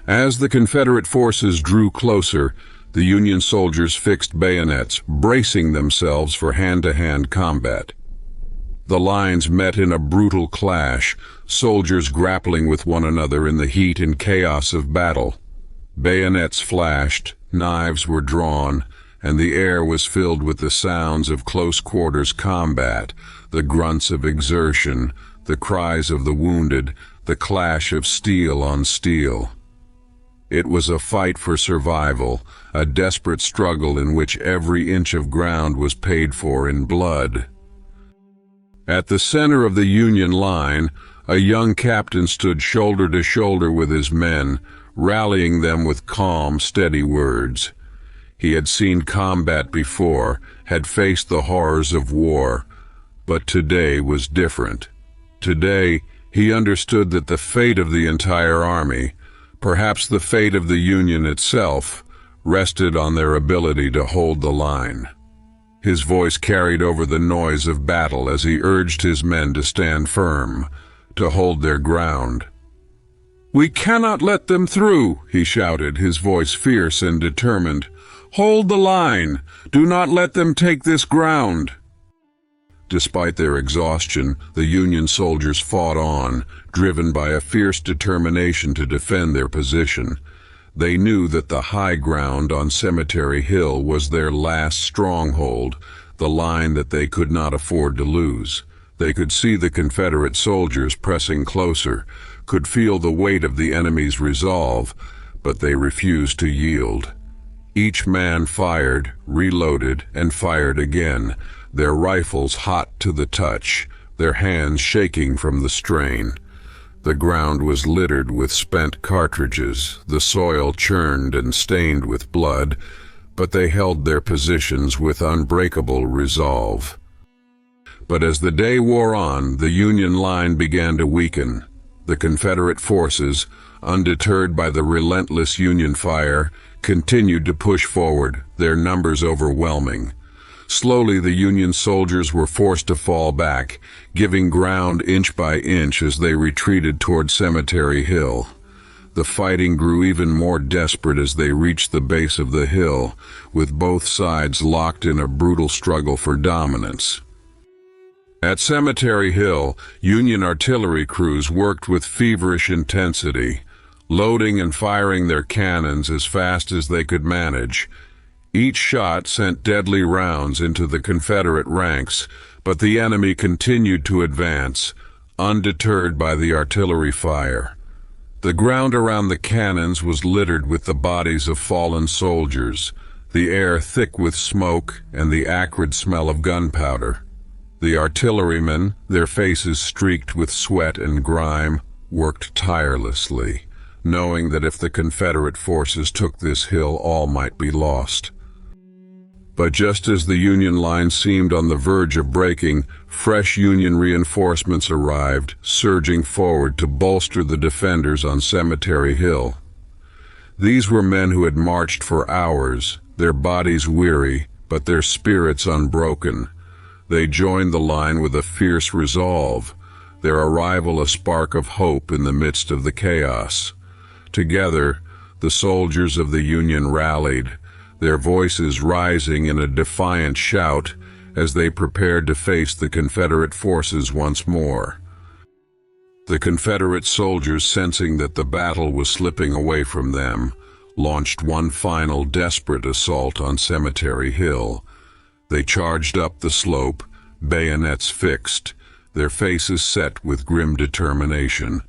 As the Confederate forces drew closer, the Union soldiers fixed bayonets, bracing themselves for hand-to-hand combat. The lines met in a brutal clash, soldiers grappling with one another in the heat and chaos of battle. Bayonets flashed, knives were drawn, and the air was filled with the sounds of close-quarters combat, the grunts of exertion, the cries of the wounded, the clash of steel on steel. It was a fight for survival, a desperate struggle in which every inch of ground was paid for in blood. At the center of the Union line, a young captain stood shoulder to shoulder with his men, rallying them with calm, steady words. He had seen combat before, had faced the horrors of war, but today was different. Today, he understood that the fate of the entire army, perhaps the fate of the Union itself, rested on their ability to hold the line. His voice carried over the noise of battle as he urged his men to stand firm, to hold their ground. "We cannot let them through," he shouted, his voice fierce and determined. "Hold the line! Do not let them take this ground!" Despite their exhaustion, the Union soldiers fought on, driven by a fierce determination to defend their position. They knew that the high ground on Cemetery Hill was their last stronghold, the line that they could not afford to lose. They could see the Confederate soldiers pressing closer, could feel the weight of the enemy's resolve, but they refused to yield. Each man fired, reloaded, and fired again, their rifles hot to the touch, their hands shaking from the strain. The ground was littered with spent cartridges, the soil churned and stained with blood, but they held their positions with unbreakable resolve. But as the day wore on, the Union line began to weaken. The Confederate forces, undeterred by the relentless Union fire, continued to push forward, their numbers overwhelming. Slowly, the Union soldiers were forced to fall back, giving ground inch by inch as they retreated toward Cemetery Hill. The fighting grew even more desperate as they reached the base of the hill, with both sides locked in a brutal struggle for dominance. At Cemetery Hill, Union artillery crews worked with feverish intensity, loading and firing their cannons as fast as they could manage. Each shot sent deadly rounds into the Confederate ranks, but the enemy continued to advance, undeterred by the artillery fire. The ground around the cannons was littered with the bodies of fallen soldiers, the air thick with smoke and the acrid smell of gunpowder. The artillerymen, their faces streaked with sweat and grime, worked tirelessly, knowing that if the Confederate forces took this hill, all might be lost. But just as the Union line seemed on the verge of breaking, fresh Union reinforcements arrived, surging forward to bolster the defenders on Cemetery Hill. These were men who had marched for hours, their bodies weary, but their spirits unbroken. They joined the line with a fierce resolve, their arrival a spark of hope in the midst of the chaos. Together, the soldiers of the Union rallied, their voices rising in a defiant shout as they prepared to face the Confederate forces once more. The Confederate soldiers, sensing that the battle was slipping away from them, launched one final desperate assault on Cemetery Hill. They charged up the slope, bayonets fixed, their faces set with grim determination.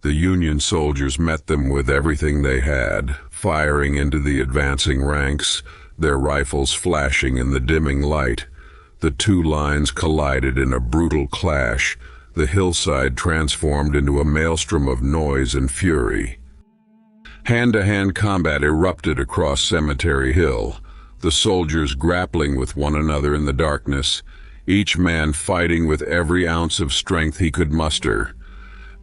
The Union soldiers met them with everything they had, firing into the advancing ranks, their rifles flashing in the dimming light. The two lines collided in a brutal clash, the hillside transformed into a maelstrom of noise and fury. Hand-to-hand combat erupted across Cemetery Hill, the soldiers grappling with one another in the darkness, each man fighting with every ounce of strength he could muster.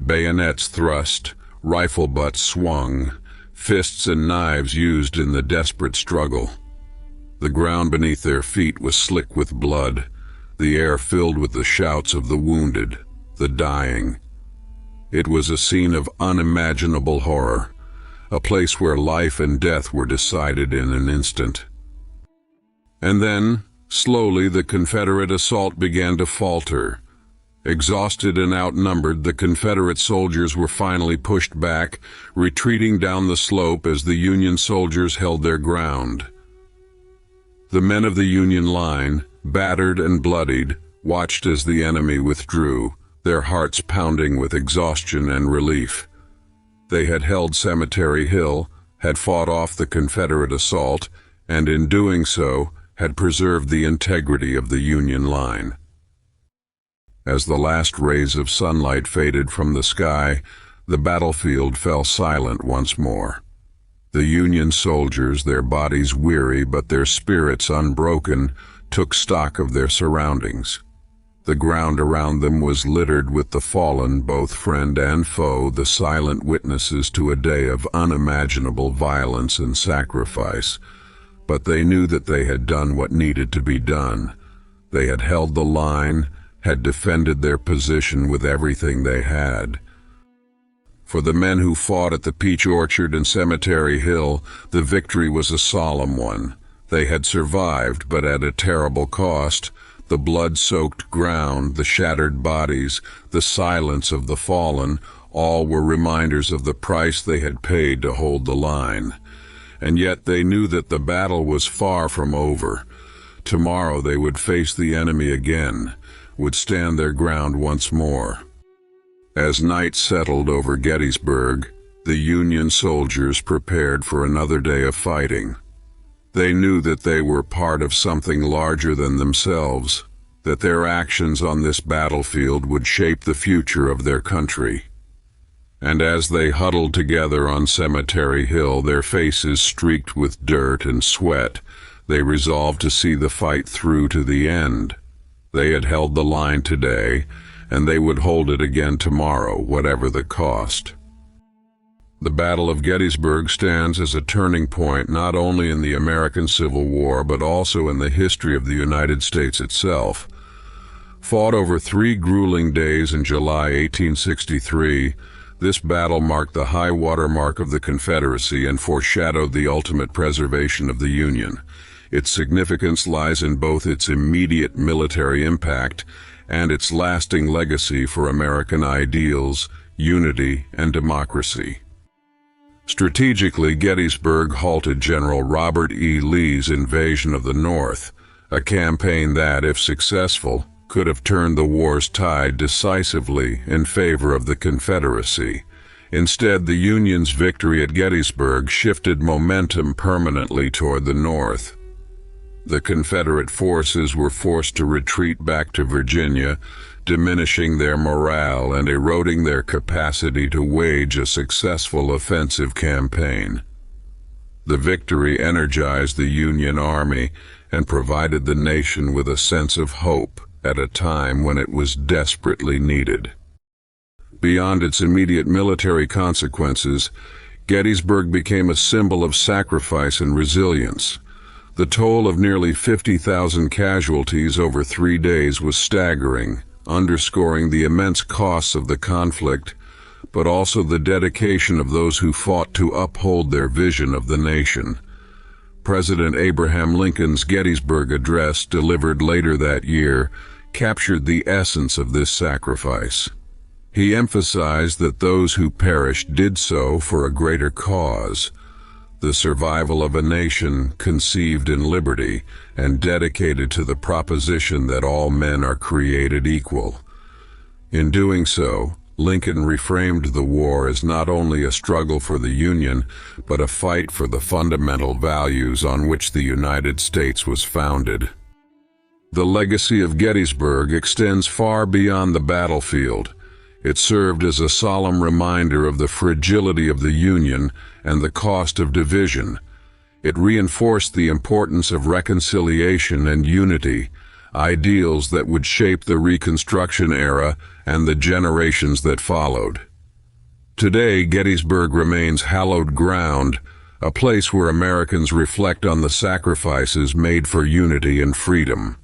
Bayonets thrust, rifle butts swung, fists and knives used in the desperate struggle. The ground beneath their feet was slick with blood, the air filled with the shouts of the wounded, the dying. It was a scene of unimaginable horror, a place where life and death were decided in an instant. And then, slowly, the Confederate assault began to falter. Exhausted and outnumbered, the Confederate soldiers were finally pushed back, retreating down the slope as the Union soldiers held their ground. The men of the Union line, battered and bloodied, watched as the enemy withdrew, their hearts pounding with exhaustion and relief. They had held Cemetery Hill, had fought off the Confederate assault, and in doing so, had preserved the integrity of the Union line. As the last rays of sunlight faded from the sky, the battlefield fell silent once more. The Union soldiers, their bodies weary but their spirits unbroken, took stock of their surroundings. The ground around them was littered with the fallen, both friend and foe, the silent witnesses to a day of unimaginable violence and sacrifice. But they knew that they had done what needed to be done. They had held the line, had defended their position with everything they had. For the men who fought at the Peach Orchard and Cemetery Hill, the victory was a solemn one. They had survived, but at a terrible cost. The blood-soaked ground, the shattered bodies, the silence of the fallen, all were reminders of the price they had paid to hold the line. And yet they knew that the battle was far from over. Tomorrow they would face the enemy again, would stand their ground once more. As night settled over Gettysburg, the Union soldiers prepared for another day of fighting. They knew that they were part of something larger than themselves, that their actions on this battlefield would shape the future of their country. And as they huddled together on Cemetery Hill, their faces streaked with dirt and sweat, they resolved to see the fight through to the end. They had held the line today, and they would hold it again tomorrow, whatever the cost. The Battle of Gettysburg stands as a turning point not only in the American Civil War but also in the history of the United States itself. Fought over 3 grueling days in July 1863, this battle marked the high water mark of the Confederacy and foreshadowed the ultimate preservation of the Union. Its significance lies in both its immediate military impact and its lasting legacy for American ideals, unity, and democracy. Strategically, Gettysburg halted General Robert E. Lee's invasion of the North, a campaign that, if successful, could have turned the war's tide decisively in favor of the Confederacy. Instead, the Union's victory at Gettysburg shifted momentum permanently toward the North. The Confederate forces were forced to retreat back to Virginia, diminishing their morale and eroding their capacity to wage a successful offensive campaign. The victory energized the Union Army and provided the nation with a sense of hope at a time when it was desperately needed. Beyond its immediate military consequences, Gettysburg became a symbol of sacrifice and resilience. The toll of nearly 50,000 casualties over 3 days was staggering, underscoring the immense costs of the conflict, but also the dedication of those who fought to uphold their vision of the nation. President Abraham Lincoln's Gettysburg Address, delivered later that year, captured the essence of this sacrifice. He emphasized that those who perished did so for a greater cause, the survival of a nation conceived in liberty and dedicated to the proposition that all men are created equal. In doing so, Lincoln reframed the war as not only a struggle for the Union, but a fight for the fundamental values on which the United States was founded. The legacy of Gettysburg extends far beyond the battlefield. It served as a solemn reminder of the fragility of the Union and the cost of division. It reinforced the importance of reconciliation and unity, ideals that would shape the Reconstruction era and the generations that followed. Today, Gettysburg remains hallowed ground, a place where Americans reflect on the sacrifices made for unity and freedom.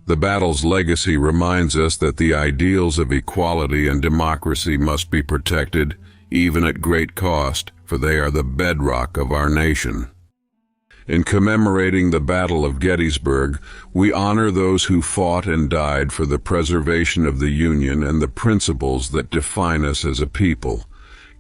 The battle's legacy reminds us that the ideals of equality and democracy must be protected, even at great cost, for they are the bedrock of our nation. In commemorating the Battle of Gettysburg, we honor those who fought and died for the preservation of the Union and the principles that define us as a people.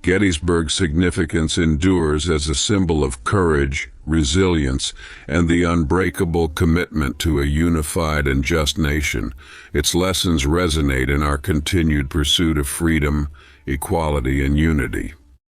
Gettysburg's significance endures as a symbol of courage, resilience, and the unbreakable commitment to a unified and just nation. Its lessons resonate in our continued pursuit of freedom, equality, and unity.